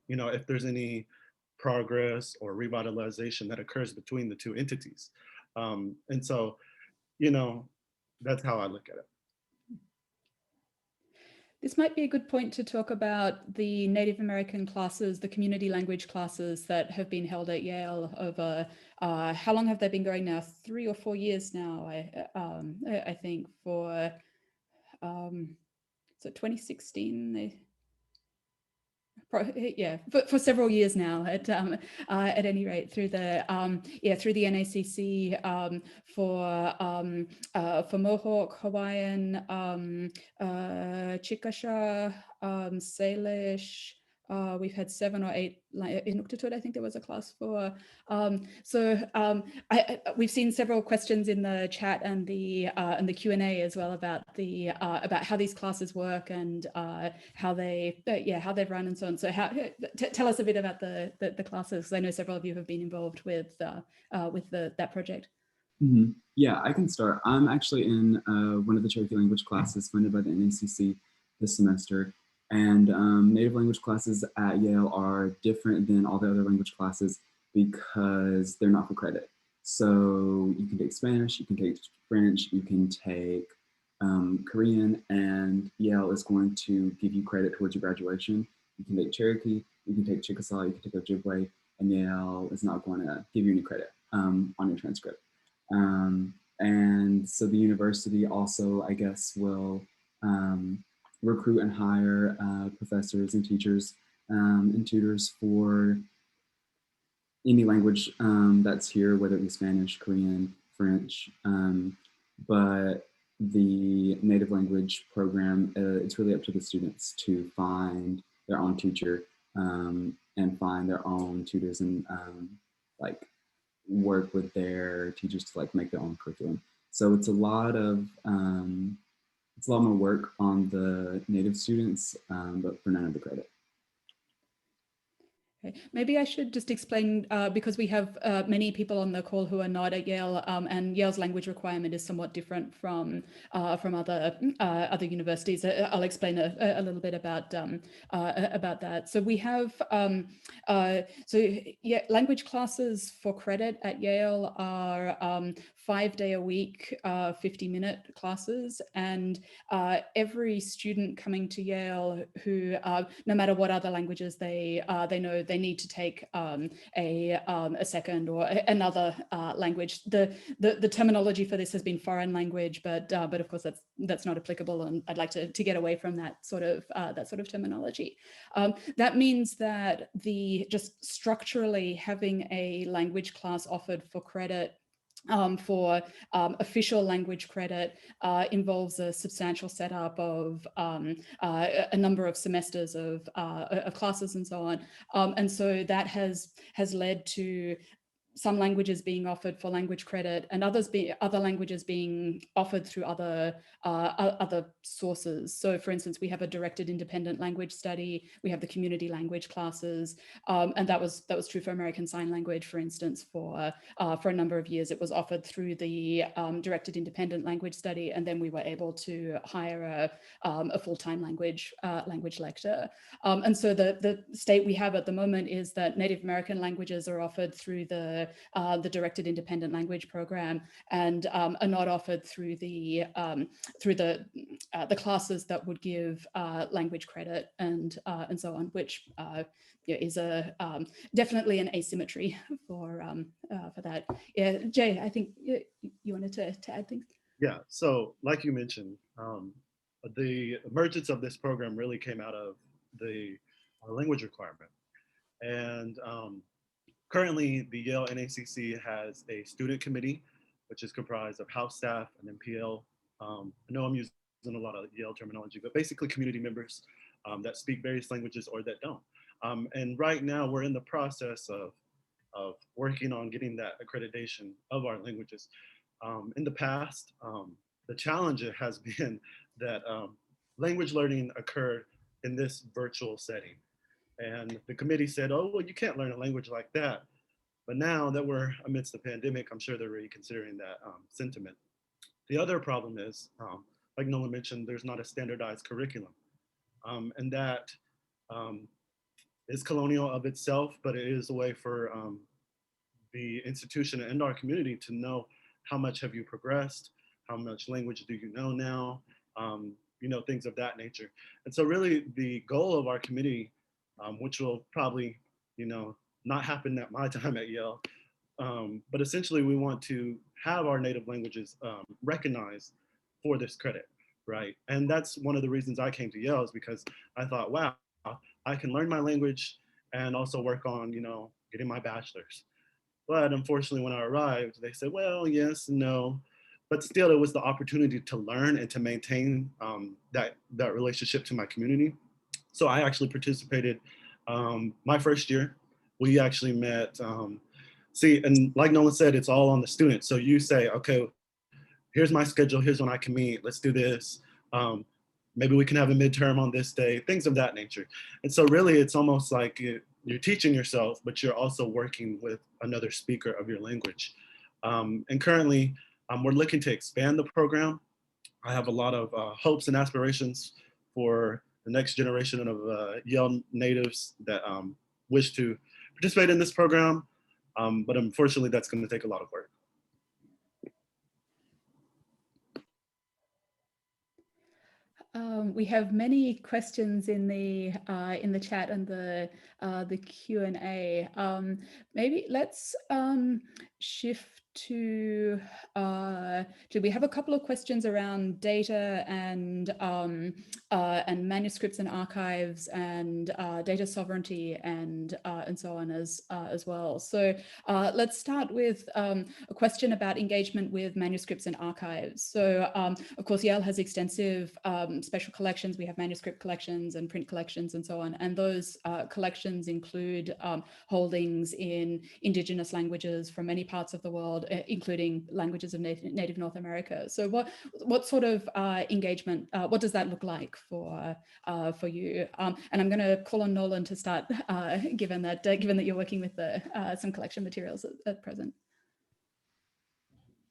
you know, if there's any progress or revitalization that occurs between the two entities. And so, you know, that's how I look at it. This might be a good point to talk about the Native American classes, the community language classes that have been held at Yale over, how long have they been going now? 3 or 4 years now, I think, for, so 2016, yeah, for several years now at any rate, through the through the NACC, for Mohawk, Hawaiian, Chickasha, Salish. We've had 7 or 8 in Inuktitut, I think there was a class for. We've seen several questions in the chat and the Q&A as well about how these classes work and how they how they've run and so on. So tell us a bit about the classes, because I know several of you have been involved with that project. Mm-hmm. Yeah, I can start. I'm actually in one of the Cherokee language classes funded by the NACC this semester. And native language classes at Yale are different than all the other language classes because they're not for credit. So you can take Spanish, you can take French, you can take Korean, and Yale is going to give you credit towards your graduation. You can take Cherokee, you can take Chickasaw, you can take Ojibwe, and Yale is not going to give you any credit on your transcript. And so the university also, I guess, will recruit and hire professors and teachers and tutors for any language that's here, whether it be Spanish, Korean, French. But the native language program, it's really up to the students to find their own teacher and find their own tutors and like work with their teachers to like make their own curriculum. So it's a lot more work on the native students, but for none of the credit. Okay. Maybe I should just explain, because we have many people on the call who are not at Yale, and Yale's language requirement is somewhat different from other universities. I'll explain a little bit about that. So we have language classes for credit at Yale are 5-day-a-week, 50-minute classes, and every student coming to Yale who, no matter what other languages they know, they need to take a second or another language. The terminology for this has been foreign language, but of course that's not applicable, and I'd like to get away from that sort of terminology. That means that just structurally having a language class offered for credit for official language credit involves a substantial setup of a number of semesters of classes and so on. And so that has led to some languages being offered for language credit and other languages being offered through other sources. So for instance, we have a directed independent language study, we have the community language classes, and that was true for American Sign Language, for instance, for a number of years. It was offered through the directed independent language study, and then we were able to hire a full-time language lecturer. And so the state we have at the moment is that Native American languages are offered through the directed independent language program and are not offered through the classes that would give language credit and so on, which is definitely an asymmetry for that. Yeah, Jay, I think you wanted to add things. Yeah, so like you mentioned, the emergence of this program really came out of the language requirement. And currently, the Yale NACC has a student committee, which is comprised of house staff and MPL. I know I'm using a lot of Yale terminology, but basically community members that speak various languages or that don't. And right now, we're in the process of working on getting that accreditation of our languages. In the past, the challenge has been that language learning occurred in this virtual setting. And the committee said, oh, well, you can't learn a language like that But now that we're amidst the pandemic, I'm sure they're reconsidering that sentiment. The other problem is, like Nolan mentioned, there's not a standardized curriculum. And that is colonial of itself, but it is a way for the institution and our community to know how much have you progressed, how much language do you know now, things of that nature. And so really the goal of our committee, which will probably, not happen at my time at Yale, but essentially we want to have our native languages recognized for this credit, right? And that's one of the reasons I came to Yale, is because I thought, wow, I can learn my language and also work on, getting my bachelor's. But unfortunately, when I arrived, they said, well, yes, no. But still, it was the opportunity to learn and to maintain that relationship to my community. So I actually participated my first year. We actually met, and like Nolan said, it's all on the student. So you say, okay, here's my schedule, here's when I can meet, let's do this. Maybe we can have a midterm on this day, things of that nature. And so really it's almost like you're teaching yourself, but you're also working with another speaker of your language. And currently we're looking to expand the program. I have a lot of hopes and aspirations for the next generation of Yale natives that wish to participate in this program. But unfortunately, that's going to take a lot of work. We have many questions in the chat and the Q&A. Maybe let's shift to we have a couple of questions around data and manuscripts and archives and data sovereignty and so on as well. So let's start with a question about engagement with manuscripts and archives. So of course, Yale has extensive special collections. We have manuscript collections and print collections and so on. And those collections include holdings in indigenous languages from many parts of the world, including languages of native North America. So what sort of engagement, what does that look like for you? And I'm going to call on Nolan to start, given that you're working with some collection materials at present.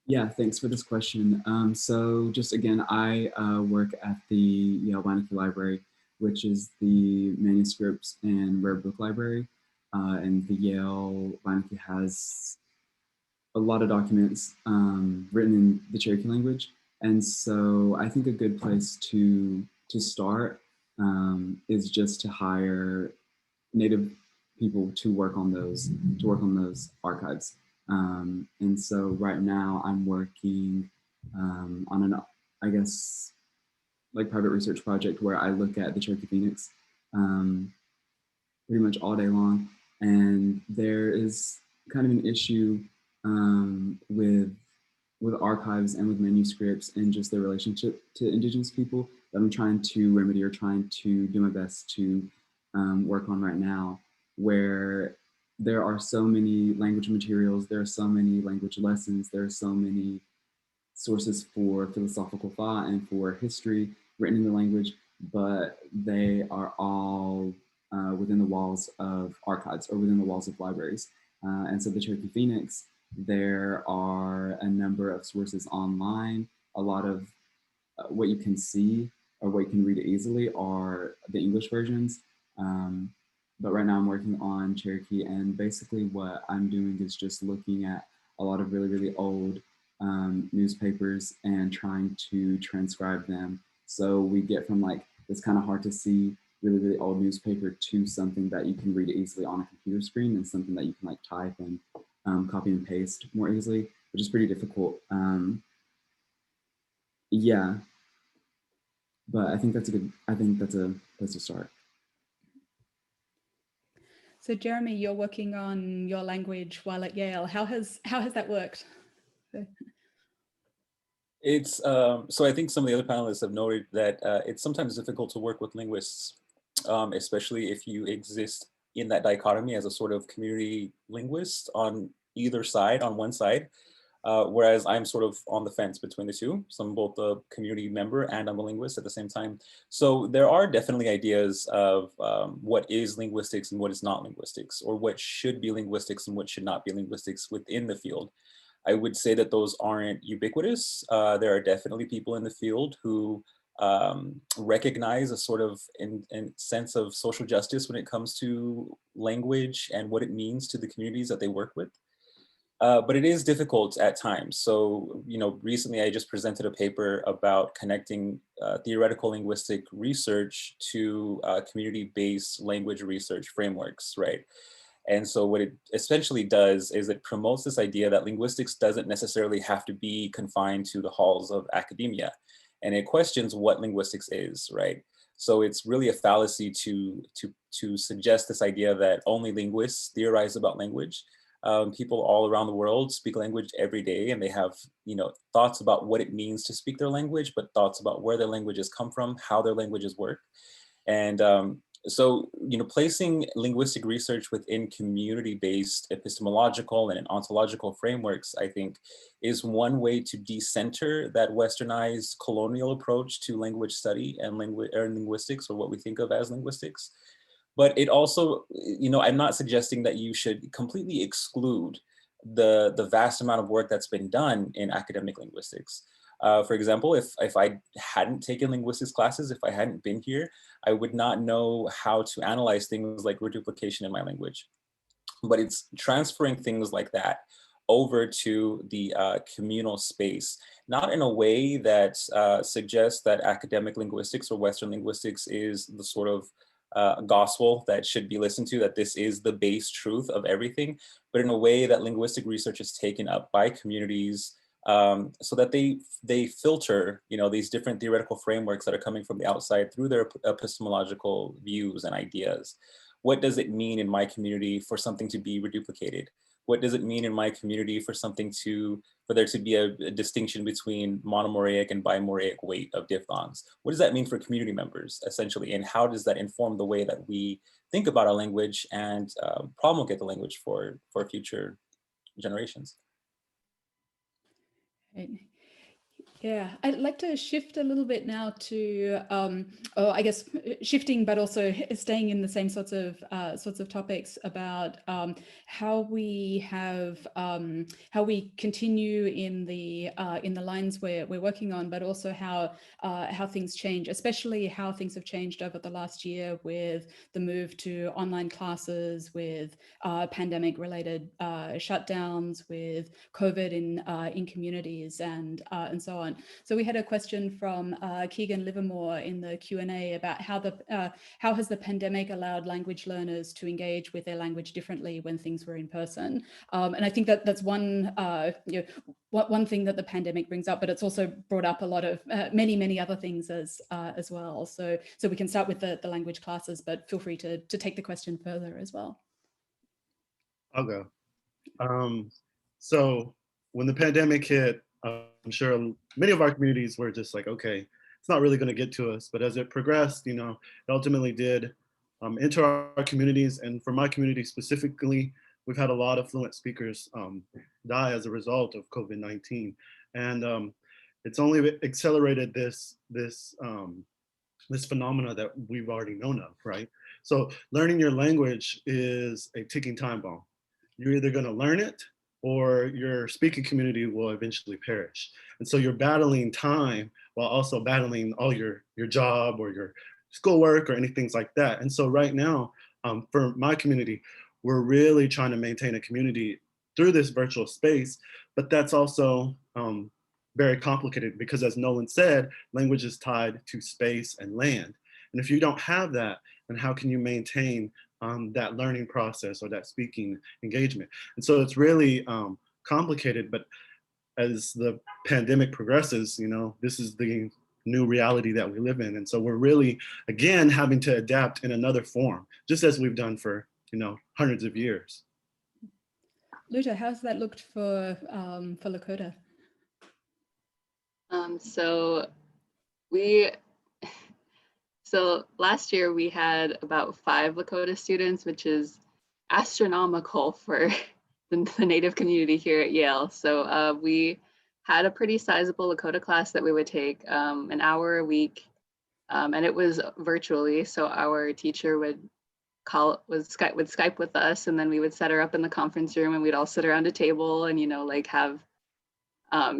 Yeah, thanks for this question. So just again, I work at the Yale Weineke Library, which is the manuscripts and rare book library. And the Yale Weineke has a lot of documents written in the Cherokee language. And so I think a good place to start is just to hire Native people to work on those archives. And so right now I'm working on an, I guess, like private research project where I look at the Cherokee Phoenix pretty much all day long. And there is kind of an issue with archives and with manuscripts and just their relationship to Indigenous people that I'm trying to remedy or trying to do my best to work on right now, where there are so many language materials, there are so many language lessons, there are so many sources for philosophical thought and for history written in the language, but they are all within the walls of archives or within the walls of libraries. And so the Cherokee Phoenix, there are a number of sources online. A lot of what you can see or what you can read easily are the English versions. But right now I'm working on Cherokee, and basically what I'm doing is just looking at a lot of really, really old newspapers and trying to transcribe them. So we get from like this kind of hard to see really, really old newspaper to something that you can read easily on a computer screen and something that you can like type and copy and paste more easily, which is pretty difficult. Yeah, but I think that's a place to start. So Jeremy, you're working on your language while at Yale. How has that worked? It's so I think some of the other panelists have noted that it's sometimes difficult to work with linguists, especially if you exist in that dichotomy as a sort of community linguist on either side, on one side. whereas I'm sort of on the fence between the two. So I'm both a community member and I'm a linguist at the same time. So there are definitely ideas of what is linguistics and what is not linguistics, or what should be linguistics and what should not be linguistics within the field. I would say that those aren't ubiquitous. There are definitely people in the field who recognize a sort of sense of social justice when it comes to language and what it means to the communities that they work with. But it is difficult at times. So, recently I just presented a paper about connecting theoretical linguistic research to community-based language research frameworks, right? And so what it essentially does is it promotes this idea that linguistics doesn't necessarily have to be confined to the halls of academia. And it questions what linguistics is, right? So it's really a fallacy to suggest this idea that only linguists theorize about language. People all around the world speak language every day, and they have, thoughts about what it means to speak their language, but thoughts about where their languages come from, how their languages work. And so, placing linguistic research within community-based epistemological and ontological frameworks, I think, is one way to decenter that westernized colonial approach to language study and linguistics, or what we think of as linguistics. But it also, I'm not suggesting that you should completely exclude the vast amount of work that's been done in academic linguistics. For example, if I hadn't taken linguistics classes, if I hadn't been here, I would not know how to analyze things like reduplication in my language. But it's transferring things like that over to the communal space, not in a way that suggests that academic linguistics or Western linguistics is the sort of gospel that should be listened to, that this is the base truth of everything, but in a way that linguistic research is taken up by communities so that they filter, these different theoretical frameworks that are coming from the outside through their epistemological views and ideas. What does it mean in my community for something to be reduplicated? What does it mean in my community for there to be a distinction between monomoreic and bimoreic weight of diphthongs? What does that mean for community members, essentially? And how does that inform the way that we think about our language and promulgate the language for future generations? Right. Yeah, I'd like to shift a little bit now to, I guess shifting, but also staying in the same sorts of topics about how we continue in the lines we're working on, but also how things change, especially how things have changed over the last year with the move to online classes, with pandemic-related shutdowns, with COVID in communities, and so on. So we had a question from Keegan Livermore in the Q&A about how has the pandemic allowed language learners to engage with their language differently when things were in person? And I think that's one thing that the pandemic brings up, but it's also brought up a lot of many other things as well. So we can start with the language classes, but feel free to take the question further as well. I'll go. So when the pandemic hit, I'm sure many of our communities were just like, okay, it's not really going to get to us. But as it progressed, it ultimately did enter our communities. And for my community specifically, we've had a lot of fluent speakers die as a result of COVID-19. And it's only accelerated this phenomena that we've already known of, right? So learning your language is a ticking time bomb. You're either going to learn it or your speaking community will eventually perish. And so you're battling time while also battling all your job or your schoolwork or anything like that. And so right now, for my community, we're really trying to maintain a community through this virtual space, but that's also very complicated because, as Nolan said, language is tied to space and land. And if you don't have that, then how can you maintain that learning process or that speaking engagement? And so it's really complicated, but as the pandemic progresses, this is the new reality that we live in. And so we're really, again, having to adapt in another form, just as we've done for, hundreds of years. Luta, how's that looked for Lakota? So last year we had about 5 Lakota students, which is astronomical for the Native community here at Yale. So we had a pretty sizable Lakota class that we would take, an hour a week, and it was virtually. So our teacher would Skype with us, and then we would set her up in the conference room, and we'd all sit around a table, and like have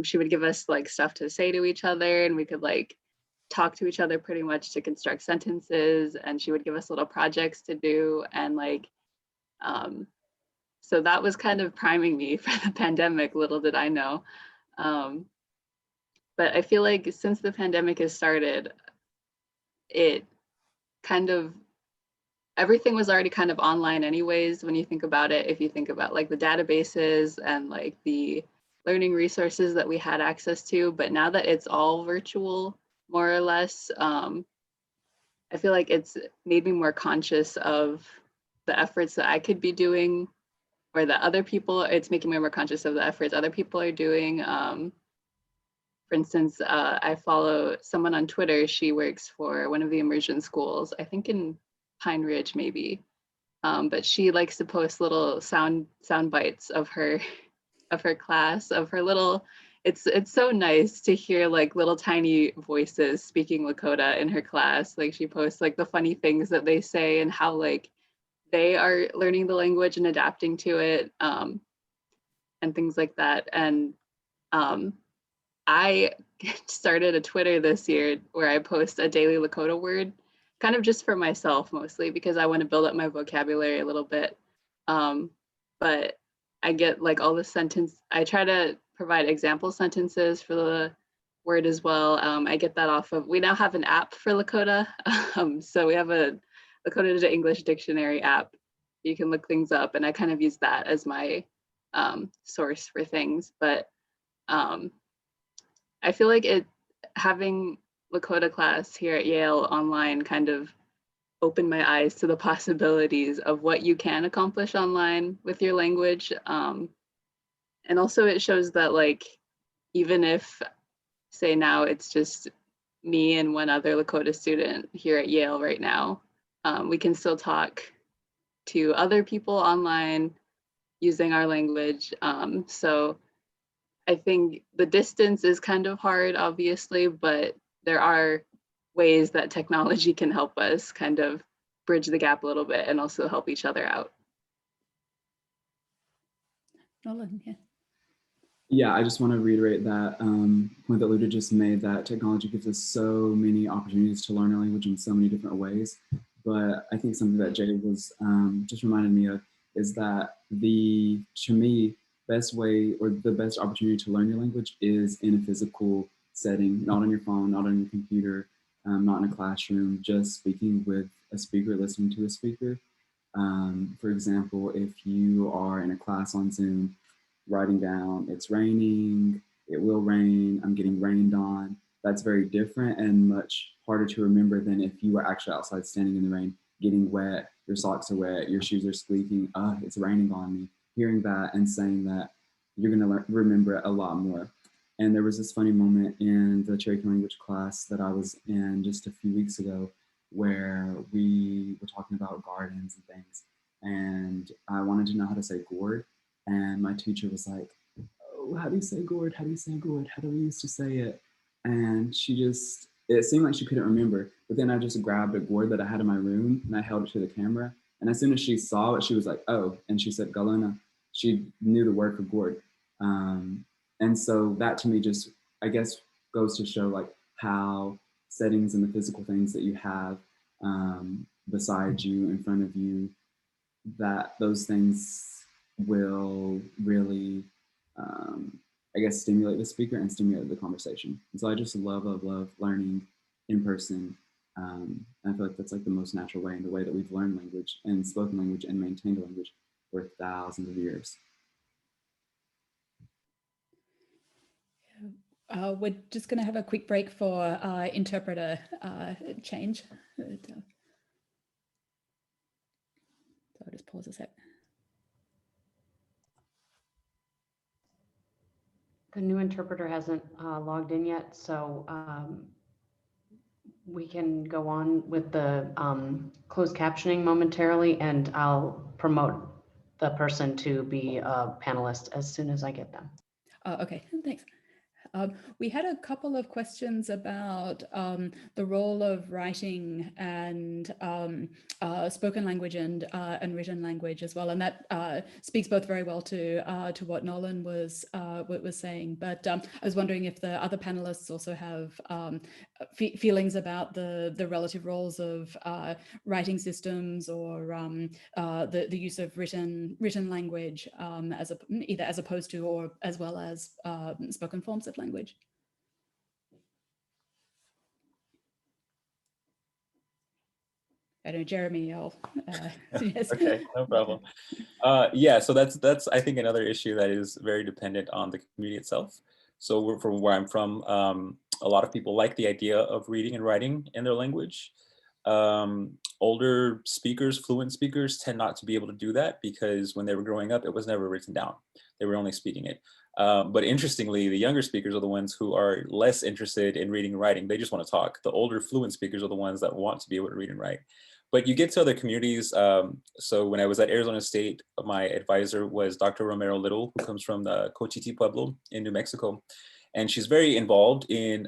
she would give us like stuff to say to each other, and we could like talk to each other pretty much to construct sentences, and she would give us little projects to do, and like so that was kind of priming me for the pandemic, little did I know. But I feel like since the pandemic has started, it kind of everything was already kind of online anyways when you think about it. If you think about like the databases and like the learning resources that we had access to, but now that it's all virtual, more or less, I feel like it's made me more conscious of the efforts that I could be doing, or that other people, it's making me more conscious of the efforts other people are doing. For instance, I follow someone on Twitter. She works for one of the immersion schools, I think in Pine Ridge maybe, but she likes to post little sound bites of her class, of her little. It's so nice to hear like little tiny voices speaking Lakota in her class. Like she posts like the funny things that they say and how like they are learning the language and adapting to it, and things like that. And I started a Twitter this year where I post a daily Lakota word, kind of just for myself mostly, because I want to build up my vocabulary a little bit. But I get like all the I try to provide example sentences for the word as well. I get that off of, we now have an app for Lakota. So we have a Lakota to English dictionary app. You can look things up, and I kind of use that as my source for things. But I feel like having Lakota class here at Yale online kind of opened my eyes to the possibilities of what you can accomplish online with your language. And also it shows that like, even if say now it's just me and one other Lakota student here at Yale right now, we can still talk to other people online using our language. So I think the distance is kind of hard, obviously, but there are ways that technology can help us kind of bridge the gap a little bit and also help each other out. Nolan, yeah. Yeah, I just want to reiterate that point that Luda just made, that technology gives us so many opportunities to learn a language in so many different ways. But I think something that Jay was just reminded me of is that to me, best way or the best opportunity to learn your language is in a physical setting, not on your phone, not on your computer, not in a classroom, just speaking with a speaker, listening to a speaker. For example, if you are in a class on Zoom, writing down, it's raining, it will rain, I'm getting rained on. That's very different and much harder to remember than if you were actually outside standing in the rain, getting wet, your socks are wet, your shoes are squeaking, it's raining on me. Hearing that and saying that, you're gonna remember it a lot more. And there was this funny moment in the Cherokee language class that I was in just a few weeks ago, where we were talking about gardens and things. And I wanted to know how to say gourd. And my teacher was like, oh, how do you say gourd? How do you say gourd? How do we used to say it? And it seemed like she couldn't remember. But then I just grabbed a gourd that I had in my room and I held it to the camera. And as soon as she saw it, she was like, oh, and she said galena. She knew the word for gourd. And so that to me just, I guess, goes to show like how settings and the physical things that you have beside you, in front of you, that those things will really, I guess, stimulate the speaker and stimulate the conversation. And so I just love learning in person. And I feel like that's like the most natural way, and the way that we've learned language and spoken language and maintained a language for thousands of years. We're just going to have a quick break for interpreter change. So I'll just pause a sec. The new interpreter hasn't logged in yet, so we can go on with the closed captioning momentarily, and I'll promote the person to be a panelist as soon as I get them. Okay, thanks. We had a couple of questions about the role of writing and spoken language and written language as well, and that speaks both very well to what Nolan was saying. But I was wondering if the other panelists also have feelings about the relative roles of writing systems or the use of written language either as opposed to or as well as spoken forms of language. I know, Jeremy, yes. Okay, no problem. Yeah, so that's I think another issue that is very dependent on the community itself. So from where I'm from, a lot of people like the idea of reading and writing in their language. Older speakers, fluent speakers, tend not to be able to do that because when they were growing up, it was never written down. They were only speaking it. But interestingly, the younger speakers are the ones who are less interested in reading and writing. They just want to talk. The older fluent speakers are the ones that want to be able to read and write. But you get to other communities. So when I was at Arizona State, my advisor was Dr. Romero Little, who comes from the Cochiti Pueblo in New Mexico. And she's very involved in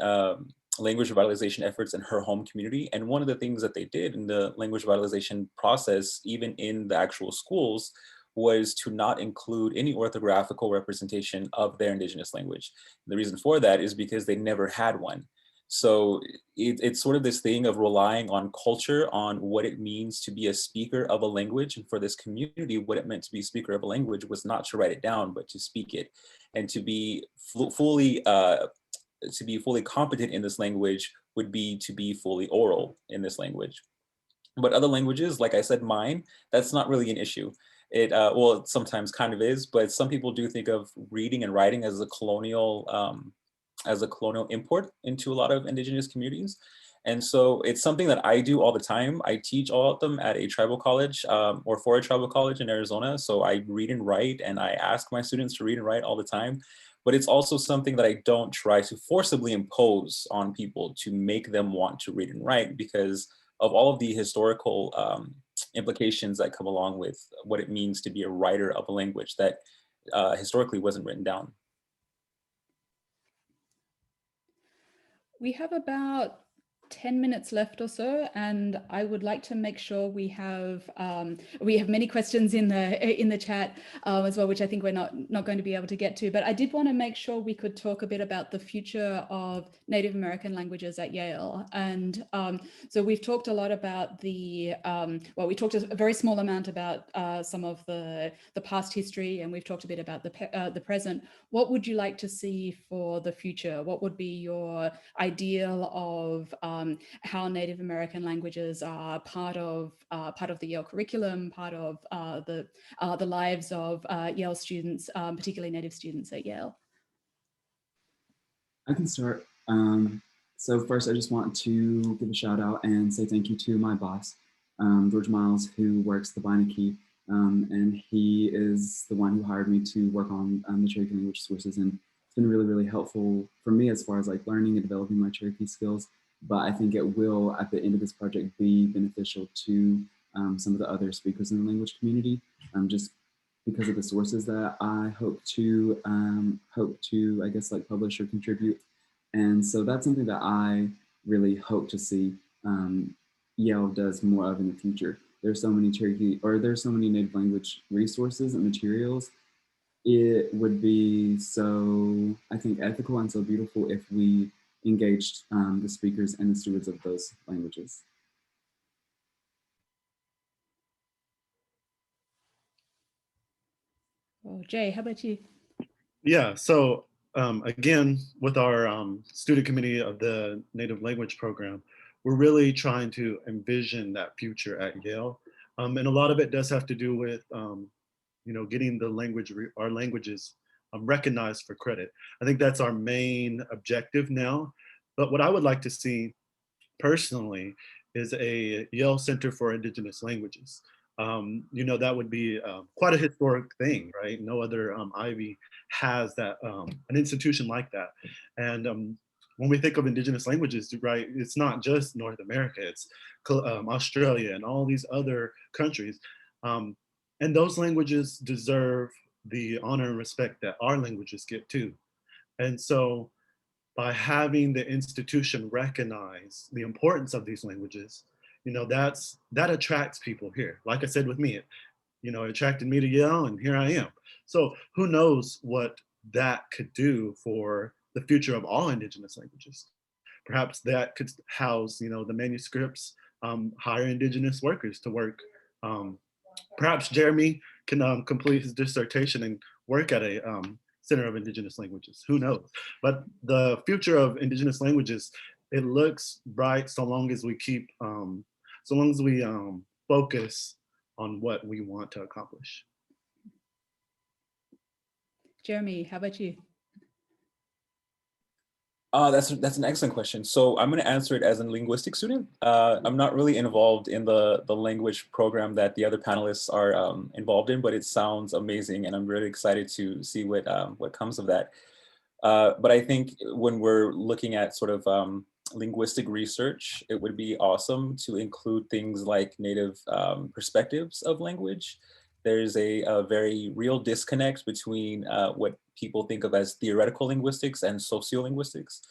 language revitalization efforts in her home community. And one of the things that they did in the language revitalization process, even in the actual schools, was to not include any orthographical representation of their indigenous language. The reason for that is because they never had one. So it's sort of this thing of relying on culture, on what it means to be a speaker of a language. And for this community, what it meant to be a speaker of a language was not to write it down, but to speak it, and to be fully competent in this language would be to be fully oral in this language. But other languages, like I said, mine, that's not really an issue. Well, it sometimes kind of is, but some people do think of reading and writing as a colonial import into a lot of indigenous communities. And so it's something that I do all the time. I teach all of them at a tribal college or for a tribal college in Arizona. So I read and write, and I ask my students to read and write all the time. But it's also something that I don't try to forcibly impose on people to make them want to read and write, because of all of the historical implications that come along with what it means to be a writer of a language that historically wasn't written down. We have about 10 minutes left or so, and I would like to make sure we have many questions in the chat as well, which I think we're not going to be able to get to. But I did want to make sure we could talk a bit about the future of Native American languages at Yale. And so we've talked a lot about we talked a very small amount about some of the past history, and we've talked a bit about the present. What would you like to see for the future? What would be your ideal of how Native American languages are part of the Yale curriculum, part of the lives of Yale students, particularly Native students at Yale? I can start. So first, I just want to give a shout out and say thank you to my boss, George Miles, who works the Beinecke, and he is the one who hired me to work on the Cherokee language sources, and it's been really, really helpful for me as far as like learning and developing my Cherokee skills. But I think it will, at the end of this project, be beneficial to some of the other speakers in the language community, just because of the sources that I hope to, I guess, like publish or contribute. And so that's something that I really hope to see Yale does more of in the future. There's so many there's so many Native language resources and materials. It would be so, I think, ethical and so beautiful if we engaged the speakers and the stewards of those languages. Oh, Jay, how about you? Yeah, so again, with our student committee of the Native Language Program, we're really trying to envision that future at Yale. And a lot of it does have to do with, getting our languages recognized for credit. I think that's our main objective now. But what I would like to see personally is a Yale Center for Indigenous Languages. That would be quite a historic thing, right? No other Ivy has that, an institution like that. And when we think of Indigenous languages, right, it's not just North America, it's Australia and all these other countries. And those languages deserve the honor and respect that our languages get too. And so by having the institution recognize the importance of these languages, that attracts people here. Like I said with me, it attracted me to Yale, and here I am. So who knows what that could do for the future of all Indigenous languages. Perhaps that could house, the manuscripts, hire Indigenous workers to work. Perhaps Jeremy can complete his dissertation and work at a Center of Indigenous Languages. Who knows? But the future of Indigenous languages, it looks bright so long as we focus on what we want to accomplish. Jeremy, how about you? That's an excellent question. So I'm going to answer it as a linguistics student. I'm not really involved in the language program that the other panelists are involved in, but it sounds amazing, and I'm really excited to see what comes of that. But I think when we're looking at sort of linguistic research, it would be awesome to include things like native perspectives of language. There's a very real disconnect between what people think of as theoretical linguistics and sociolinguistics.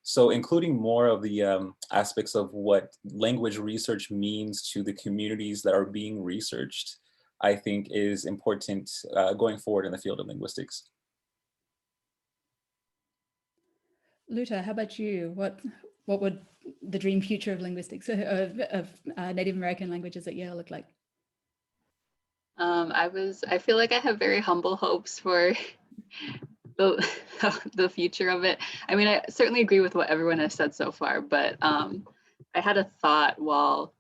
So including more of the aspects of what language research means to the communities that are being researched, I think is important going forward in the field of linguistics. Luta, how about you? What would the dream future of linguistics, of Native American languages at Yale look like? I feel like I have very humble hopes for the future of it. I mean, I certainly agree with what everyone has said so far, but I had a thought while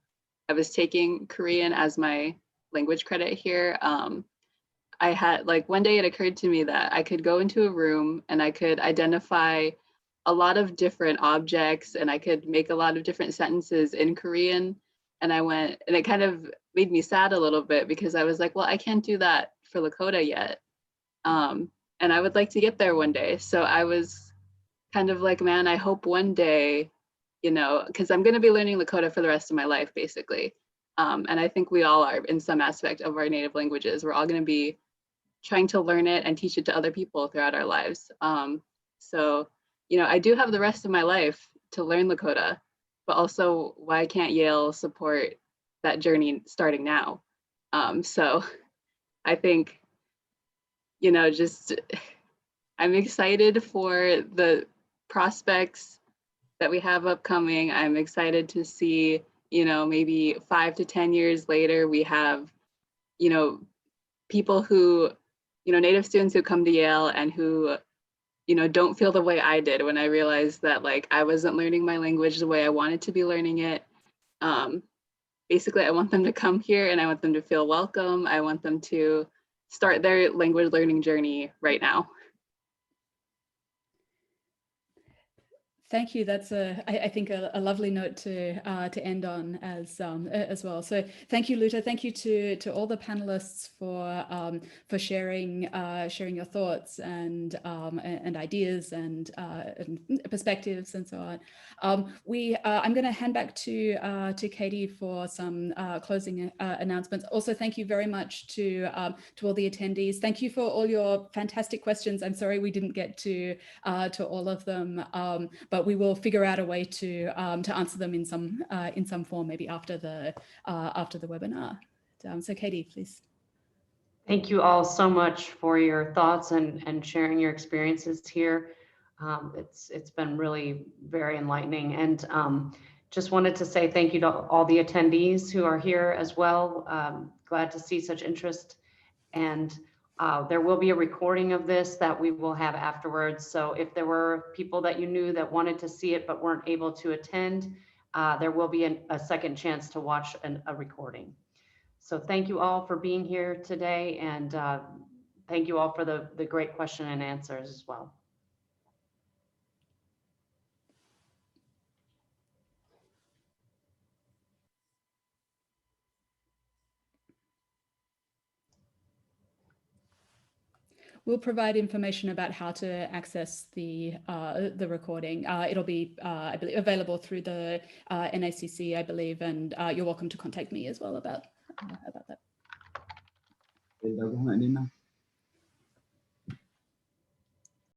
I was taking Korean as my language credit here. I had, like, one day it occurred to me that I could go into a room and I could identify a lot of different objects, and I could make a lot of different sentences in Korean. And it kind of made me sad a little bit, because I was like, well, I can't do that for Lakota yet. And I would like to get there one day. So I was kind of like, man, I hope one day, because I'm going to be learning Lakota for the rest of my life, basically. And I think we all are in some aspect of our native languages. We're all going to be trying to learn it and teach it to other people throughout our lives. So, I do have the rest of my life to learn Lakota, but also, why can't Yale support that journey starting now? So I think, I'm excited for the prospects that we have upcoming. I'm excited to see, maybe 5 to 10 years later, we have, people who, Native students who come to Yale and who, don't feel the way I did when I realized that, like, I wasn't learning my language the way I wanted to be learning it. Basically, I want them to come here and I want them to feel welcome. I want them to start their language learning journey right now. Thank you. That's I think a lovely note to end on as well. So thank you, Luta. Thank you to all the panelists for sharing your thoughts and ideas and perspectives and so on. I'm going to hand back to Katie for some closing announcements. Also, thank you very much to all the attendees. Thank you for all your fantastic questions. I'm sorry we didn't get to all of them, but we will figure out a way to answer them in some form, maybe after the webinar. So Katie, please. Thank you all so much for your thoughts and sharing your experiences here. It's been really very enlightening, and just wanted to say thank you to all the attendees who are here as well. Glad to see such interest, and there will be a recording of this that we will have afterwards. So if there were people that you knew that wanted to see it but weren't able to attend, there will be a second chance to watch a recording. So thank you all for being here today, and thank you all for the great question and answers as well. We'll provide information about how to access the recording. It'll be, I believe, available through the NACC, I believe, and you're welcome to contact me as well about that. đâu có hỏi đến nào